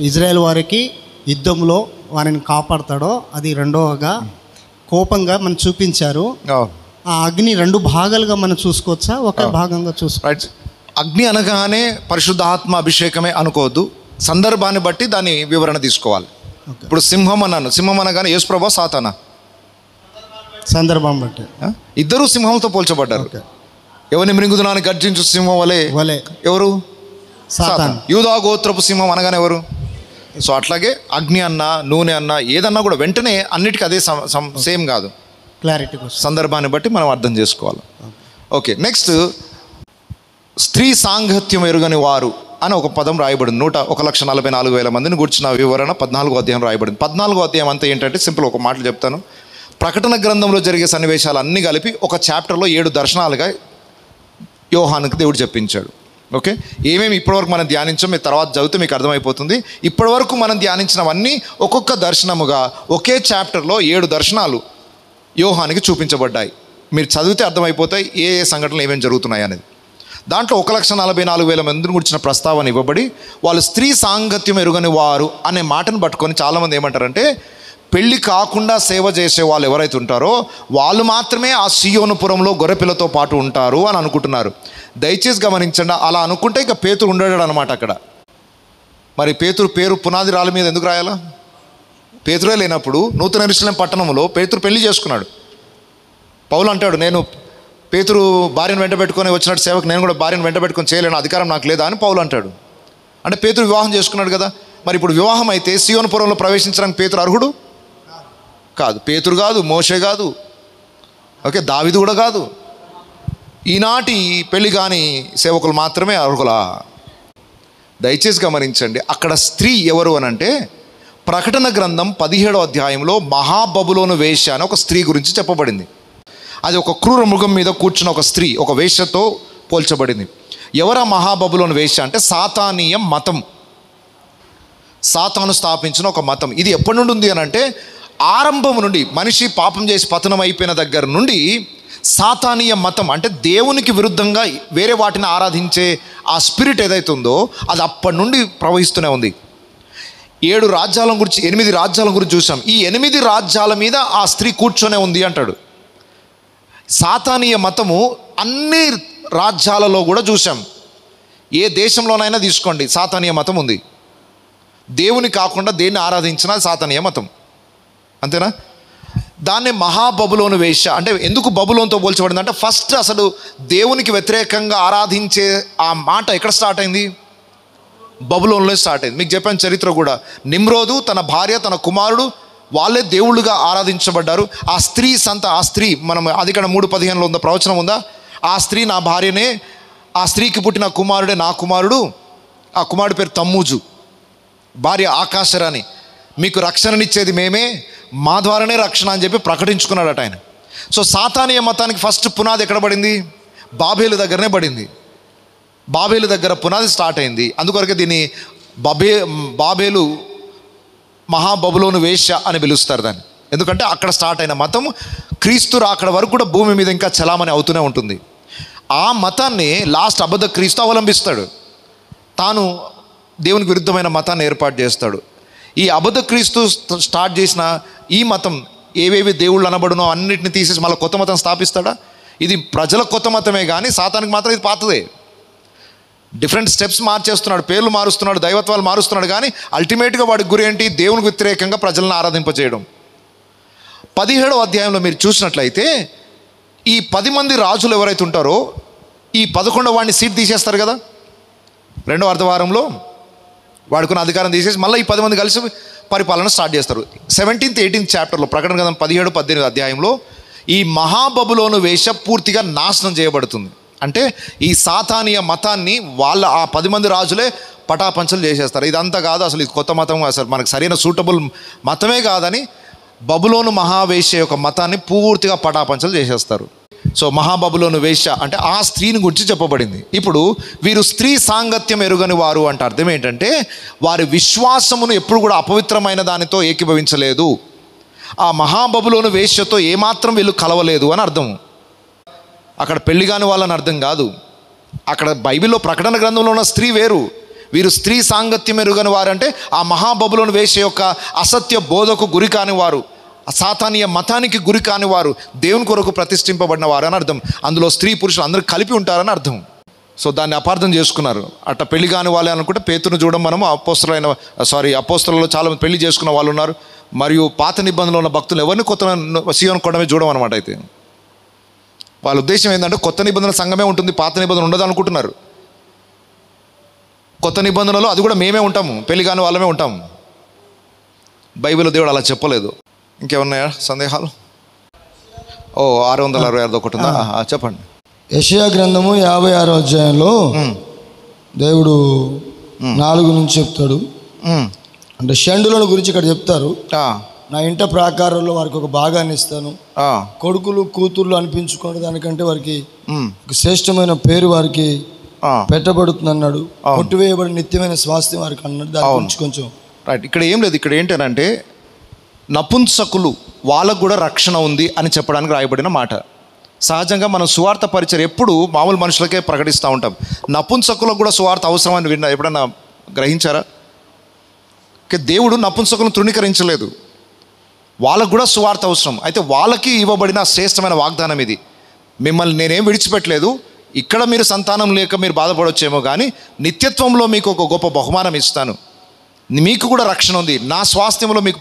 ఇజ్రాయెల్ వారికి యుద్ధంలో వారిని కాపాడతాడో అది రెండవగా కోపంగా మనం చూపించారు. ఆ అగ్ని 2 భాగాలుగా మనం చూసుకోవచ్చా, ఒక భాగంగా చూసుకోవచ్చు? అగ్ని అనగానే పరిశుద్ధాత్మ అభిషేకమే అనుకోవద్దు, సందర్భాన్ని బట్టి దాని వివరణ తీసుకోవాలి. ఇప్పుడు సింహం అన్నాను, సింహం అనగానే యేసుప్రభు సాతానా? సందర్భం బట్టి ఇద్దరు సింహంతో పోల్చబడ్డారు. ఎవరిని మృంగుదునాన్ని గర్జించు సింహం వలె ఎవరు? సాతాను. యూదా గోత్రపు సింహం అనగానే ఎవరు? సో అట్లాగే అగ్ని అన్నా నూనె అన్నా ఏదన్నా కూడా వెంటనే అన్నిటికీ అదే సేమ్ కాదు, క్లారిటీ సందర్భాన్ని బట్టి మనం అర్థం చేసుకోవాలి. ఓకే, నెక్స్ట్ స్త్రీ సాంగత్యం ఎరుగని వారు అని ఒక పదం రాయబడింది. 1,44,000 మందిని గుర్చిన వివరణ 14వ అధ్యాయం రాయబడింది. 14వ అధ్యాయం అంతా ఏంటంటే సింపుల్ ఒక మాటలు చెప్తాను. ప్రకటన గ్రంథంలో జరిగే సన్నివేశాలు అన్నీ కలిపి ఒక చాప్టర్లో 7 దర్శనాలుగా యోహానుకు దేవుడు చెప్పించాడు. ఓకే, ఏమేమి ఇప్పటివరకు మనం ధ్యానించాం మీరు తర్వాత చదివితే మీకు అర్థమైపోతుంది. ఇప్పటివరకు మనం ధ్యానించినవన్నీ ఒక్కొక్క దర్శనముగా ఒకే చాప్టర్లో 7 దర్శనాలు యోహానికి చూపించబడ్డాయి. మీరు చదివితే అర్థమైపోతాయి ఏ సంఘటనలు ఏమేమి జరుగుతున్నాయి అనేది. దాంట్లో 1,44,000 మందిని గురించిన ప్రస్తావన ఇవ్వబడి వాళ్ళు స్త్రీ సాంగత్యం ఎరుగని వారు అనే మాటను పట్టుకొని చాలామంది ఏమంటారంటే పెళ్ళి కాకుండా సేవ చేసే వాళ్ళు ఎవరైతే ఉంటారో వాళ్ళు మాత్రమే ఆ సీయోనుపురంలో గొర్రెపిల్లతో పాటు ఉంటారు అని అనుకుంటున్నారు. దయచేసి గమనించండి, అలా అనుకుంటే ఇక పేతురు ఉండడాడు అనమాట అక్కడ. మరి పేతురు పేరు పునాది రాళ్ళ మీద ఎందుకు రాయాలా? పేతురే లేనప్పుడు నూతన యెరూషలేము పట్టణంలో పేతురు పెళ్లి చేసుకున్నాడు. పౌలు అంటాడు, నేను పేతురు భార్యను వెంట పెట్టుకొని వచ్చినట్టు సేవకు నేను కూడా భార్యను వెంట పెట్టుకొని చేయలేను, అధికారం నాకు లేదా అని పౌలు అంటాడు. అంటే పేతురు వివాహం చేసుకున్నాడు కదా. మరి ఇప్పుడు వివాహం అయితే సీయోనుపురంలో ప్రవేశించడానికి పేతురు అర్హుడు కాదు. పేతురు కాదు, మోషే కాదు, ఓకే, దావీదు కూడా కాదు. ఈనాటి పెళ్లి కాని సేవకులు మాత్రమే అర్హులా? దయచేసి గమనించండి, అక్కడ స్త్రీ ఎవరు అని అంటే ప్రకటన గ్రంథం 17వ అధ్యాయంలో మహాబబులోను వేశ్య అని ఒక స్త్రీ గురించి చెప్పబడింది. అది ఒక క్రూర మృగం మీద కూర్చున్న ఒక స్త్రీ, ఒక వేశ్యతో పోల్చబడింది. ఎవరా మహాబబులోను వేశ్య అంటే సాతానీయ మతం, సాతాను స్థాపించిన ఒక మతం. ఇది ఎప్పటి నుండి ఉంది అని అంటే ఆరంభం నుండి, మనిషి పాపం చేసి పతనం అయిపోయిన దగ్గర నుండి సాతానీయ మతం అంటే దేవునికి విరుద్ధంగా వేరే వాటిని ఆరాధించే ఆ స్పిరిట్ ఏదైతే ఉందో అది అప్పటి నుండి ప్రవహిస్తూనే ఉంది. 8 రాజ్యాల గురించి 8 రాజ్యాల గురించి చూసాం. ఈ 8 రాజ్యాల మీద ఆ స్త్రీ కూర్చొనే ఉంది అంటాడు. సాతానీయ మతము అన్ని రాజ్యాలలో కూడా చూసాం. ఏ దేశంలోనైనా తీసుకోండి, సాతానీయ మతం ఉంది. దేవుని కాకుండా దేన్ని ఆరాధించినా సాతానీయ మతం, అంతేనా? దాన్ని మహాబబులోను వేశ్య అంటే ఎందుకు బబులోన్తో పోల్చబడింది అంటే, ఫస్ట్ అసలు దేవునికి వ్యతిరేకంగా ఆరాధించే ఆ మాట ఎక్కడ స్టార్ట్ అయింది? బబులోన్లో స్టార్ట్ అయింది. మీకు చెప్పాను చరిత్ర కూడా. నిమ్రోదు, తన భార్య, తన కుమారుడు వాళ్ళే దేవుళ్ళుగా ఆరాధించబడ్డారు. ఆ స్త్రీ మనం ఆదికాండం 3:15 ఉందా ప్రవచనం ఉందా? ఆ స్త్రీ నా భార్యనే, ఆ స్త్రీకి పుట్టిన కుమారుడే నా కుమారుడు. ఆ కుమారుడు పేరు తమ్మూజు, భార్య ఆకాశరాణి. మీకు రక్షణనిచ్చేది మేమే, మా ద్వారానే రక్షణ అని చెప్పి ప్రకటించుకున్నాడట ఆయన. సో సాతానీయ మతానికి ఫస్ట్ పునాది ఎక్కడ పడింది? బాబేలు దగ్గరనే పడింది. బాబేలు దగ్గర పునాది స్టార్ట్ అయింది. అందుకొరకే దీన్ని బాబేలు మహాబబులోను వేశ్య అని పిలుస్తారు దాన్ని. ఎందుకంటే అక్కడ స్టార్ట్ అయిన మతం క్రీస్తు అక్కడ వరకు కూడా భూమి మీద ఇంకా చలామణి అవుతూనే ఉంటుంది. ఆ మతాన్ని లాస్ట్ అబద్ధ క్రీస్తు అవలంబిస్తాడు. తాను దేవునికి విరుద్ధమైన మతాన్ని ఏర్పాటు చేస్తాడు. ఈ అబద్ధ క్రీస్తు స్టార్ట్ చేసిన ఈ మతం ఏవేవి దేవుళ్ళు అనబడునో అన్నిటిని తీసేసి మళ్ళీ కొత్త మతం స్థాపిస్తాడా? ఇది ప్రజల కొత్త మతమే కానీ సాతానికి మాత్రం ఇది పాతదే. డిఫరెంట్ స్టెప్స్ మార్చేస్తున్నాడు, పేర్లు మారుస్తున్నాడు, దైవత్వాలు మారుస్తున్నాడు. కానీ అల్టిమేట్గా వాడి గురి ఏంటి? దేవునికి వ్యతిరేకంగా ప్రజలను ఆరాధింపజేయడం. 17వ అధ్యాయంలో మీరు చూసినట్లయితే ఈ 10 మంది రాజులు ఎవరైతే ఉంటారో ఈ 11వ వాడిని సీట్ తీసేస్తారు కదా. 2వ అర్ధవారంలో వాడుకున్న అధికారం తీసేసి మళ్ళీ ఈ 10 మంది కలిసి పరిపాలన స్టార్ట్ చేస్తారు. 17th 18th చాప్టర్లో ప్రకటన గ్రంథం 17-18 అధ్యాయంలో ఈ మహాబబులోను వేశ్య పూర్తిగా నాశనం చేయబడుతుంది. అంటే ఈ సాతానీయ మతాన్ని ఆ 10 మంది రాజులే పటాపంచలు చేసేస్తారు. ఇదంతా కాదు, అసలు ఇది కొత్త మతం, అసలు మనకు సరైన సూటబుల్ మతమే కాదని బబులోను మహావేశ్య యొక్క మతాన్ని పూర్తిగా పటాపంచలు చేసేస్తారు. సో మహాబబులోను వేశ్య అంటే ఆ స్త్రీని గురించి చెప్పబడింది. ఇప్పుడు వీరు స్త్రీ సాంగత్యం ఎరుగని వారు అంటే అర్థం ఏంటంటే వారి విశ్వాసమును ఎప్పుడు కూడా అపవిత్రమైన దానితో ఏకీభవించలేదు. ఆ మహాబబులోను వేశ్యతో ఏమాత్రం వీళ్ళు కలవలేదు అని అర్థం. అక్కడ పెళ్లి కాని వాళ్ళని అర్థం కాదు. అక్కడ బైబిల్లో ప్రకటన గ్రంథంలో ఉన్న స్త్రీ వేరు, వీరు స్త్రీ సాంగత్యం ఎరుగని వారు అంటే ఆ మహాబబులోను వేశ్య యొక్క అసత్య బోధకు గురి కాని వారు, సాతానీయ మతానికి గురి కాని వారు, దేవుని కొరకు ప్రతిష్ఠింపబడిన వారు అని అర్థం. అందులో స్త్రీ పురుషులు అందరూ కలిపి ఉంటారని అర్థం. సో దాన్ని అపార్థం చేసుకున్నారు. అట్ట పెళ్లి కాని వాళ్ళే అనుకుంటే పేతురును చూడడం మనం అపోస్తలలో చాలా పెళ్లి చేసుకున్న వాళ్ళు ఉన్నారు. మరియు పాత నిబంధనలో ఉన్న భక్తులు ఎవరిని కొత్త సీయోను కొండమే చూడడం అనమాట. అయితే వాళ్ళ ఉద్దేశం ఏంటంటే కొత్త నిబంధన సంఘమే ఉంటుంది, పాత నిబంధన ఉండదు అనుకుంటున్నారు. కొత్త నిబంధనలో అది కూడా మేమే ఉంటాము, పెళ్లి కాని వాళ్ళమే ఉంటాము. బైబిల్ దేవుడు అలా చెప్పలేదు. ఇంకేమున్నాయా సందేహాలు? 666 ఒకటి ఉందా? చెప్పండి. యెషయా గ్రంథము 56వ అధ్యాయంలో దేవుడు 4 నుంచి చెప్తాడు. అంటే షండులను గురించి ఇక్కడ చెప్తారు. నా ఇంట ప్రాకారంలో వారికి ఒక భాగాన్ని ఇస్తాను, కొడుకులు కూతుర్లు అనిపించుకోవడం దానికంటే వారికి ఒక శ్రేష్టమైన పేరు వారికి పెట్టబడుతుంది అన్నాడు. కొట్టివేయబడి నిత్యమైన స్వాస్థ్యం వారికి అన్నాడు. దాని గురించి కొంచెం రైట్. ఇక్కడ ఏం లేదు, ఇక్కడ ఏంటంటే నపుంసకులు వాళ్ళకు కూడా రక్షణ ఉంది అని చెప్పడానికి రాయబడిన మాట. సహజంగా మనం సువార్త పరిచయం ఎప్పుడు మామూలు మనుషులకే ప్రకటిస్తూ ఉంటాం. నపుంసకులకు కూడా సువార్త అవసరమని ఎప్పుడన్నా గ్రహించారా? దేవుడు నపుంసకులను తృణీకరించలేదు, వాళ్ళకు కూడా సువార్త అవసరం. అయితే వాళ్ళకి ఇవ్వబడిన శ్రేష్టమైన వాగ్దానం ఇది. మిమ్మల్ని నేనేం విడిచిపెట్టలేదు, ఇక్కడ మీరు సంతానం లేక మీరు బాధపడవచ్చేమో కానీ నిత్యత్వంలో మీకు ఒక గొప్ప బహుమానం ఇస్తాను, మీకు కూడా రక్షణ ఉంది, నా స్వాస్థ్యంలో మీకు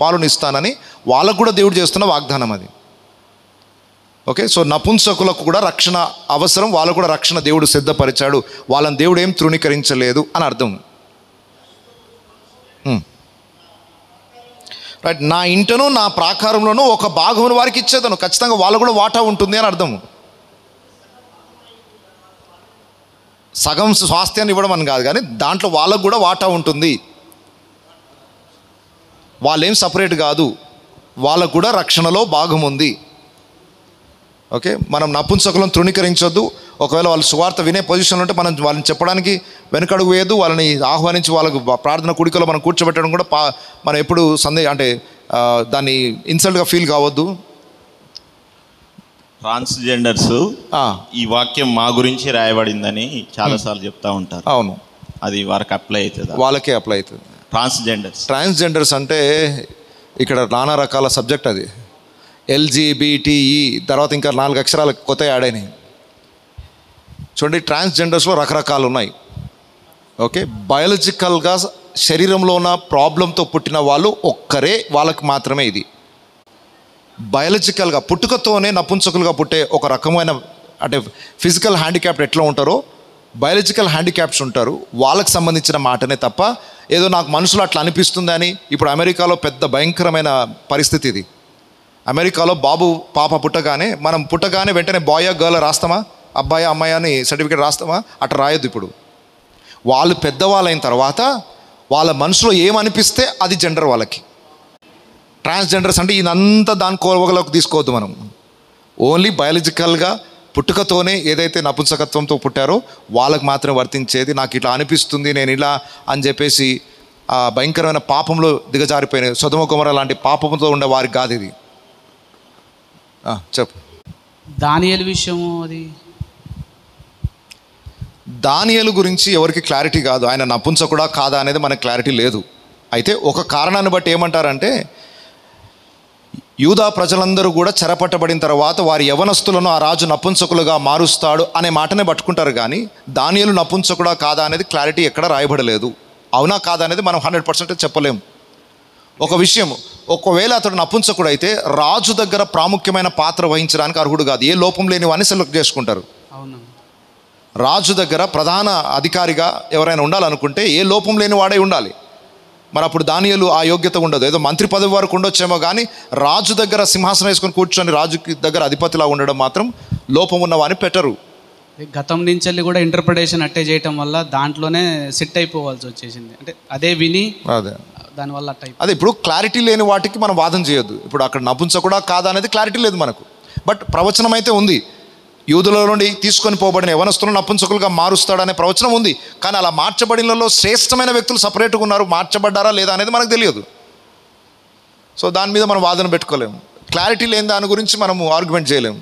పాలునిస్తానని వాళ్ళకు కూడా దేవుడు చేస్తున్న వాగ్దానం అది. ఓకే, సో నపుంసకులకు కూడా రక్షణ అవసరం, వాళ్ళకు కూడా రక్షణ దేవుడు సిద్ధపరిచాడు, వాళ్ళని దేవుడు ఏం తృణీకరించలేదు అని అర్థం. రైట్. నా ఇంటను నా ప్రాకారంలోనూ ఒక భాగమును వారికి ఇచ్చేదను, ఖచ్చితంగా వాళ్ళు కూడా వాటా ఉంటుంది అని అర్థం. సగం స్వాస్థ్యాన్ని ఇవ్వడం అని కాదు కానీ దాంట్లో వాళ్ళకు కూడా వాటా ఉంటుంది. వాళ్ళేం సపరేట్ కాదు, వాళ్ళకు కూడా రక్షణలో భాగం ఉంది. ఓకే, మనం నపుంసకులను తృణీకరించొద్దు. ఒకవేళ వాళ్ళు సువార్త వినే పొజిషన్లో ఉంటే మనం వాళ్ళని చెప్పడానికి వెనుకడుగు వేయద్దు. వాళ్ళని ఆహ్వానించి వాళ్ళకు ప్రార్థన కుడికలో మనం కూర్చోబెట్టడం కూడా మనం ఎప్పుడు దాన్ని ఇన్సల్ట్గా ఫీల్ కావద్దు. ట్రాన్స్జెండర్స్ ఈ వాక్యం మా గురించి రాయబడిందని చాలాసార్లు చెప్తా ఉంటారు. అవును, అది వారికి అప్లై అవుతుంది, వాళ్ళకే అప్లై అవుతుంది. ట్రాన్స్జెండర్స్ అంటే ఇక్కడ నానా రకాల సబ్జెక్ట్ అది. LGBTE తర్వాత ఇంకా 4 అక్షరాలు కొత్త యాడ్ అయినాయి. చూడండి, ట్రాన్స్జెండర్స్లో రకరకాలు ఉన్నాయి. ఓకే, బయాలజికల్గా శరీరంలో ఉన్న ప్రాబ్లంతో పుట్టిన వాళ్ళు ఒక్కరే, వాళ్ళకి మాత్రమే ఇది. బయాలజికల్గా పుట్టుకతోనే నపుంసకులుగా పుట్టే ఒక రకమైన, అంటే ఫిజికల్ హ్యాండిక్యాప్డ్ ఎట్లా ఉంటారో బయాలజికల్ హ్యాండిక్యాప్స్ ఉంటారు, వాళ్ళకి సంబంధించిన మాటనే తప్ప ఏదో నాకు మనసులో అట్లా అనిపిస్తుందని. ఇప్పుడు అమెరికాలో పెద్ద భయంకరమైన పరిస్థితి ఇది. అమెరికాలో బాబు పాప పుట్టగానే, మనం పుట్టగానే వెంటనే బాయ్ గర్ల్ రాస్తామా, అబ్బాయి అమ్మాయి అని సర్టిఫికేట్ రాస్తామా? అట్లా రాయొద్దు. ఇప్పుడు వాళ్ళు పెద్దవాళ్ళైన తర్వాత వాళ్ళ మనసులో ఏమనిపిస్తే అది జెండర్ వాళ్ళకి. ట్రాన్స్జెండర్స్ అంటే ఇదంతా దాని కోవలోకి తీసుకోవద్దు మనం. ఓన్లీ బయాలజికల్గా పుట్టుకతోనే ఏదైతే నపుంసకత్వంతో పుట్టారో వాళ్ళకి మాత్రమే వర్తించేది. నాకు ఇట్లా అనిపిస్తుంది, నేను ఇలా అని చెప్పేసి ఆ భయంకరమైన పాపంలో దిగజారిపోయిన సొదొమ గొమొర్రా లాంటి పాపంతో ఉండే వారికి కాదు ఇది. చెప్పు. దానియేలు విషయము, అది దానియేలు గురించి ఎవరికి క్లారిటీ కాదు. ఆయన నపుంసకుడా కాదా అనేది మనకు క్లారిటీ లేదు. అయితే ఒక కారణాన్ని బట్టి ఏమంటారంటే, యూదా ప్రజలందరూ కూడా చెరపట్టబడిన తర్వాత వారి యవనస్తులను ఆ రాజు నపుంసకులుగా మారుస్తాడు అనే మాటనే పట్టుకుంటారు. కానీ దానియేలు నపుంసకుడా కాదా అనేది క్లారిటీ ఎక్కడ రాయబడలేదు. అవునా కాదా అనేది మనం 100% చెప్పలేము. ఒక విషయం, ఒకవేళ అతడు నపుంసకుడు అయితే రాజు దగ్గర ప్రాముఖ్యమైన పాత్ర వహించడానికి అర్హుడు కాదు. ఏ లోపం లేని వాడిని సెలెక్ట్ చేసుకుంటారు. అవును, రాజు దగ్గర ప్రధాన అధికారిగా ఎవరైనా ఉండాలనుకుంటే ఏ లోపం లేని వాడే ఉండాలి. మరి అప్పుడు దానియేలు ఆ యోగ్యత ఉండదు. ఏదో మంత్రి పదవి వరకు ఉండొచ్చేమో, కానీ రాజు దగ్గర సింహాసనం వేసుకొని కూర్చొని రాజుకి దగ్గర అధిపతిలా ఉండడం మాత్రం లోపం ఉన్న వారిని పెట్టరు. గతం నుంచి వెళ్ళి కూడా ఇంటర్ప్రిటేషన్ అట్టే చేయటం వల్ల దాంట్లోనే సెట్ అయిపోవాల్సి వచ్చేసింది. అంటే అదే విని అదే దానివల్ల అట్ట అదే ఇప్పుడు క్లారిటీ లేని వాటికి మనం వాదన చేయొద్దు. ఇప్పుడు అక్కడ నపుంసకుడా కాదా అనేది క్లారిటీ లేదు మనకు. బట్ ప్రవచనం అయితే ఉంది. యూదుల నుండి తీసుకొని పోబడిన యవనస్తులను నపుంసకులుగా మారుస్తాడనే ప్రవచనం ఉంది. కానీ అలా మార్చబడినలో శ్రేష్టమైన వ్యక్తులు సపరేట్గా ఉన్నారు. మార్చబడ్డారా లేదా అనేది మనకు తెలియదు. సో దాని మీద మనం వాదన పెట్టుకోలేము. క్లారిటీ లేని దాని గురించి మనము ఆర్గ్యుమెంట్ చేయలేము.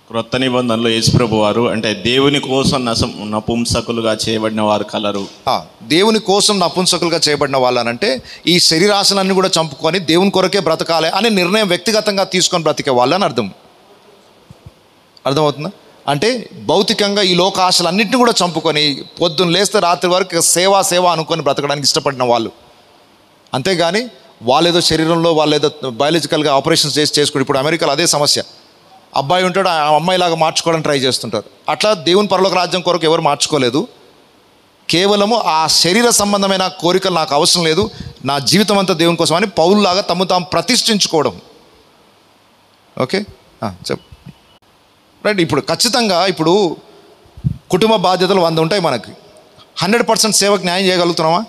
క్రొత్త నిబంధనలో యేసుప్రభు వారు అంటే దేవుని కోసం నపుంసకులుగా చేయబడిన వారు కలరు. దేవుని కోసం నపుంసకులుగా చేయబడిన వాళ్ళనంటే ఈ శరీరాశలన్నీ కూడా చంపుకొని దేవుని కొరకే బ్రతకాలి అనే నిర్ణయం వ్యక్తిగతంగా తీసుకొని బ్రతికే వాళ్ళని అర్థమవుతుందా? అంటే భౌతికంగా ఈ లోక ఆశలన్నింటినీ కూడా చంపుకొని పొద్దున్న లేస్తే రాత్రి వరకు సేవ అనుకొని బ్రతకడానికి ఇష్టపడిన వాళ్ళు. అంతేగాని వాళ్ళు ఏదో శరీరంలో వాళ్ళు ఏదో బయాలజికల్గా ఆపరేషన్స్ చేసుకుని, ఇప్పుడు అమెరికాలో అదే సమస్య. అబ్బాయి ఉంటాడు, ఆ అమ్మాయిలాగా మార్చుకోవడానికి ట్రై చేస్తుంటారు. అట్లా దేవుని పరలోక రాజ్యం కొరకు ఎవరు మార్చుకోలేదు. కేవలము ఆ శరీర సంబంధమైన కోరికలు నాకు అవసరం లేదు, నా జీవితం అంతా దేవుని కోసం అని పౌలులాగా తమ తాము ప్రతిష్ఠించుకోవడం. ఓకే, చెప్పు. రైట్. ఇప్పుడు ఖచ్చితంగా ఇప్పుడు కుటుంబ బాధ్యతలు 100 ఉంటాయి మనకి. 100% సేవకు న్యాయం చేయగలుగుతున్నామా?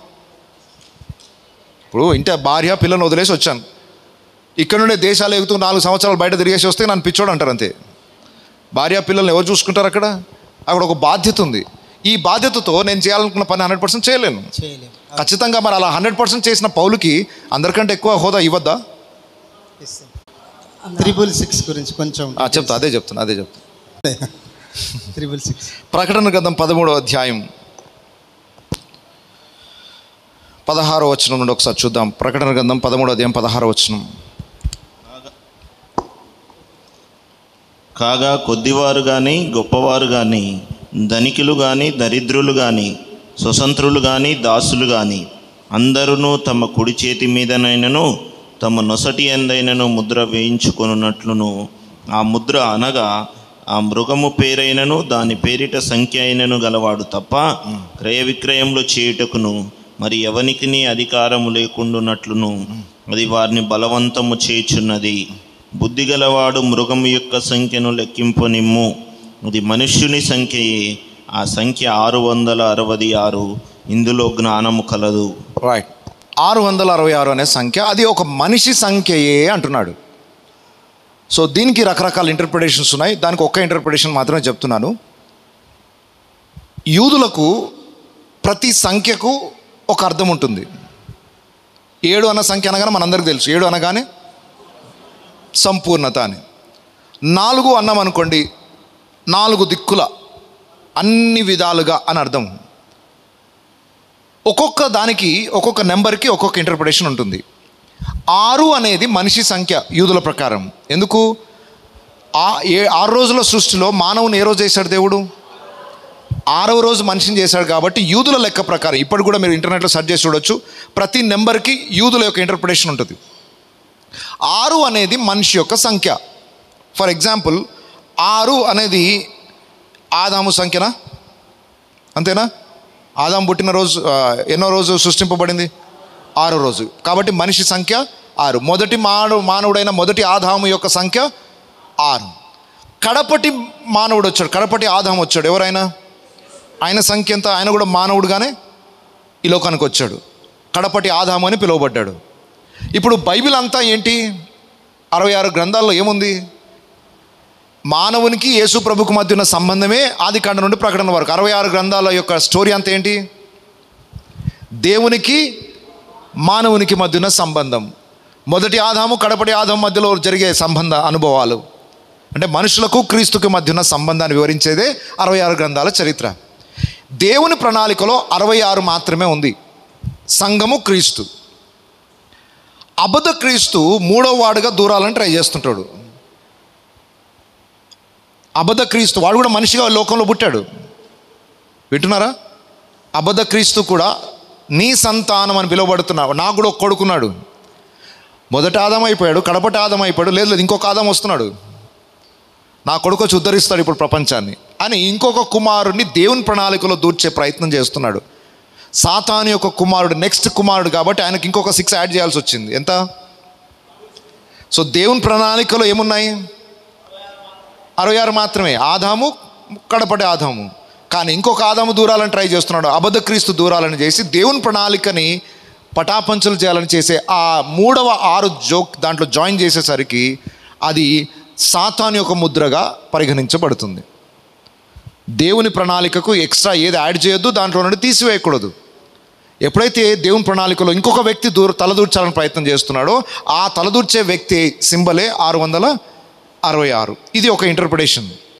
ఇప్పుడు ఇంటి భార్య పిల్లలను వదిలేసి వచ్చాను, ఇక్కడ నుండే దేశాలు ఎగుతూ 4 సంవత్సరాలు బయట తిరిగేసి వస్తే నన్ను పిచ్చోడు అంటారు. అంతే. భార్య పిల్లల్ని ఎవరు చూసుకుంటారు? అక్కడ ఒక బాధ్యత ఉంది. ఈ బాధ్యతతో నేను చేయాలనుకున్న పని 100% చేయలేను. ఖచ్చితంగా మరి అలా 100% చేసిన పౌలుకి అందరికంటే ఎక్కువ హోదా ఇవ్వద్దా? 666 గురించి కొంచెం చెప్తా. అదే చెప్తున్నా 666 ప్రకటన గ్రంథం 13వ అధ్యాయం 16వ వచనం నుండి ఒకసారి చూద్దాం. ప్రకటన గ్రంథం 13వ అధ్యాయం 16వ వచనం. కాగా కొద్దివారు కానీ గొప్పవారు కానీ, ధనికులు కానీ దరిద్రులు కానీ, స్వతంత్రులు కానీ దాసులు కానీ, అందరూ తమ కుడి చేతి మీదనైనను తమ నొసటి ఎందైనను ముద్ర వేయించుకొనున్నట్లును, ఆ ముద్ర అనగా ఆ మృగము పేరైనను దాని పేరిట సంఖ్య అయినను గలవాడు తప్ప క్రయ విక్రయంలో చేయుటకును మరి ఎవనికిని అధికారము లేకుండానట్లును అది వారిని బలవంతము చేయుచున్నది. బుద్ధి గలవాడు మృగము యొక్క సంఖ్యను లెక్కింపనిమ్ము, అది మనుష్యుని సంఖ్యయే, ఆ సంఖ్య 666. ఇందులో జ్ఞానము కలదు. రైట్. 666 అనే సంఖ్య అది ఒక మనిషి సంఖ్యయే అంటున్నాడు. సో దీనికి రకరకాల ఇంటర్ప్రిటేషన్స్ ఉన్నాయి. దానికి ఒక్క ఇంటర్ప్రిటేషన్ మాత్రమే చెప్తున్నాను. యూదులకు ప్రతి సంఖ్యకు ఒక అర్థం ఉంటుంది. 7 అన్న సంఖ్య అనగానే మనందరికీ తెలుసు, 7 అనగానే సంపూర్ణత అని. 4 అన్నాం అనుకోండి, 4 దిక్కుల అన్ని విధాలుగా అని అర్థం. ఒక్కొక్క దానికి ఒక్కొక్క నెంబర్కి ఒక్కొక్క ఇంటర్ప్రిటేషన్ ఉంటుంది. 6 అనేది మనిషి సంఖ్య యూదుల ప్రకారం. ఎందుకు? 6 రోజుల సృష్టిలో మానవుని ఏ రోజు చేశాడు దేవుడు? 6వ రోజు మనిషిని చేశాడు. కాబట్టి యూదుల లెక్క ప్రకారం, ఇప్పుడు కూడా మీరు ఇంటర్నెట్లో సెర్చ్ చేసి చూడొచ్చు, ప్రతి నెంబర్కి యూదుల యొక్క ఇంటర్ప్రిటేషన్ ఉంటుంది. 6 అనేది మనిషి యొక్క సంఖ్య. ఫర్ ఎగ్జాంపుల్ 6 అనేది ఆదాము సంఖ్యనా? అంతేనా? ఆదాము పుట్టిన రోజు ఎన్నో రోజు సృష్టింపబడింది? 6వ రోజు. కాబట్టి మనిషి సంఖ్య 6. మొదటి మానవుడైన మొదటి ఆదాము యొక్క సంఖ్య 6. కడపటి మానవుడు వచ్చాడు, కడపటి ఆదాము వచ్చాడు. ఎవరైనా ఆయన సంఖ్య ఎంత? ఆయన కూడా మానవుడుగానే ఈ లోకానికి వచ్చాడు. కడపటి ఆదాము అని పిలువబడ్డాడు. ఇప్పుడు బైబిల్ అంతా ఏంటి? 66 గ్రంథాల్లో ఏముంది? మానవునికి యేసు ప్రభుకు మధ్య ఉన్న సంబంధమే ఆదికాండం నుండి ప్రకటన వరకు. 66 గ్రంథాల యొక్క స్టోరీ అంతా ఏంటి? దేవునికి మానవునికి మధ్య ఉన్న సంబంధం. మొదటి ఆదాము కడపటి ఆదాము మధ్యలో జరిగే సంబంధ అనుభవాలు, అంటే మనుషులకు క్రీస్తుకి మధ్య ఉన్న సంబంధాన్ని వివరించేదే 66 గ్రంథాల చరిత్ర. దేవుని ప్రణాళికలో 66 మాత్రమే ఉంది. సంఘము క్రీస్తు. అబద్ధ క్రీస్తు 3వ వాడుగా దూరాలని ట్రై చేస్తుంటాడు. అబద్ధ క్రీస్తు వాడు కూడా మనిషిగా లోకంలో పుట్టాడు. వింటున్నారా? అబద్ధ క్రీస్తు కూడా నీ సంతానం అని పిలువబడుతున్నాడు. నాకు కూడా ఒక కొడుకున్నాడు. మొదటి ఆదాం అయిపోయాడు, కడపటి ఆదాం అయిపోయాడు. లేదు ఇంకొక ఆదాం వస్తున్నాడు, నా కొడుకు వచ్చి ఉద్ధరిస్తాడు ఇప్పుడు ప్రపంచాన్ని అని ఇంకొక కుమారుడిని దేవుని ప్రణాళికలో దూర్చే ప్రయత్నం చేస్తున్నాడు. సాతాను యొక్క కుమారుడు నెక్స్ట్ కుమారుడు కాబట్టి ఆయనకి ఇంకొక 6 యాడ్ చేయాల్సి వచ్చింది. ఎంత? సో దేవుని ప్రణాళికలో ఏమున్నాయి? 66 మాత్రమే. ఆదాము కడపటి ఆదాము. కానీ ఇంకొక ఆదాము దూరాలని ట్రై చేస్తున్నాడు. అబద్ధ క్రీస్తు దూరాలని చేసి దేవుని ప్రణాళికని పటాపంచలు చేయాలని చేసే ఆ 3వ 6 దాంట్లో జాయిన్ చేసేసరికి అది సాతాను యొక్క ముద్రగా పరిగణించబడుతుంది. దేవుని ప్రణాళికకు ఎక్స్ట్రా ఏది యాడ్ చేయొద్దు, దాంట్లో నుండి తీసివేయకూడదు. ఎప్పుడైతే దేవుని ప్రణాళికలో ఇంకొక వ్యక్తి తలదూర్చాలని ప్రయత్నం చేస్తున్నాడో ఆ తలదూర్చే వ్యక్తి సింబలే 666. ఇది ఒక ఇంటర్ప్రిటేషన్.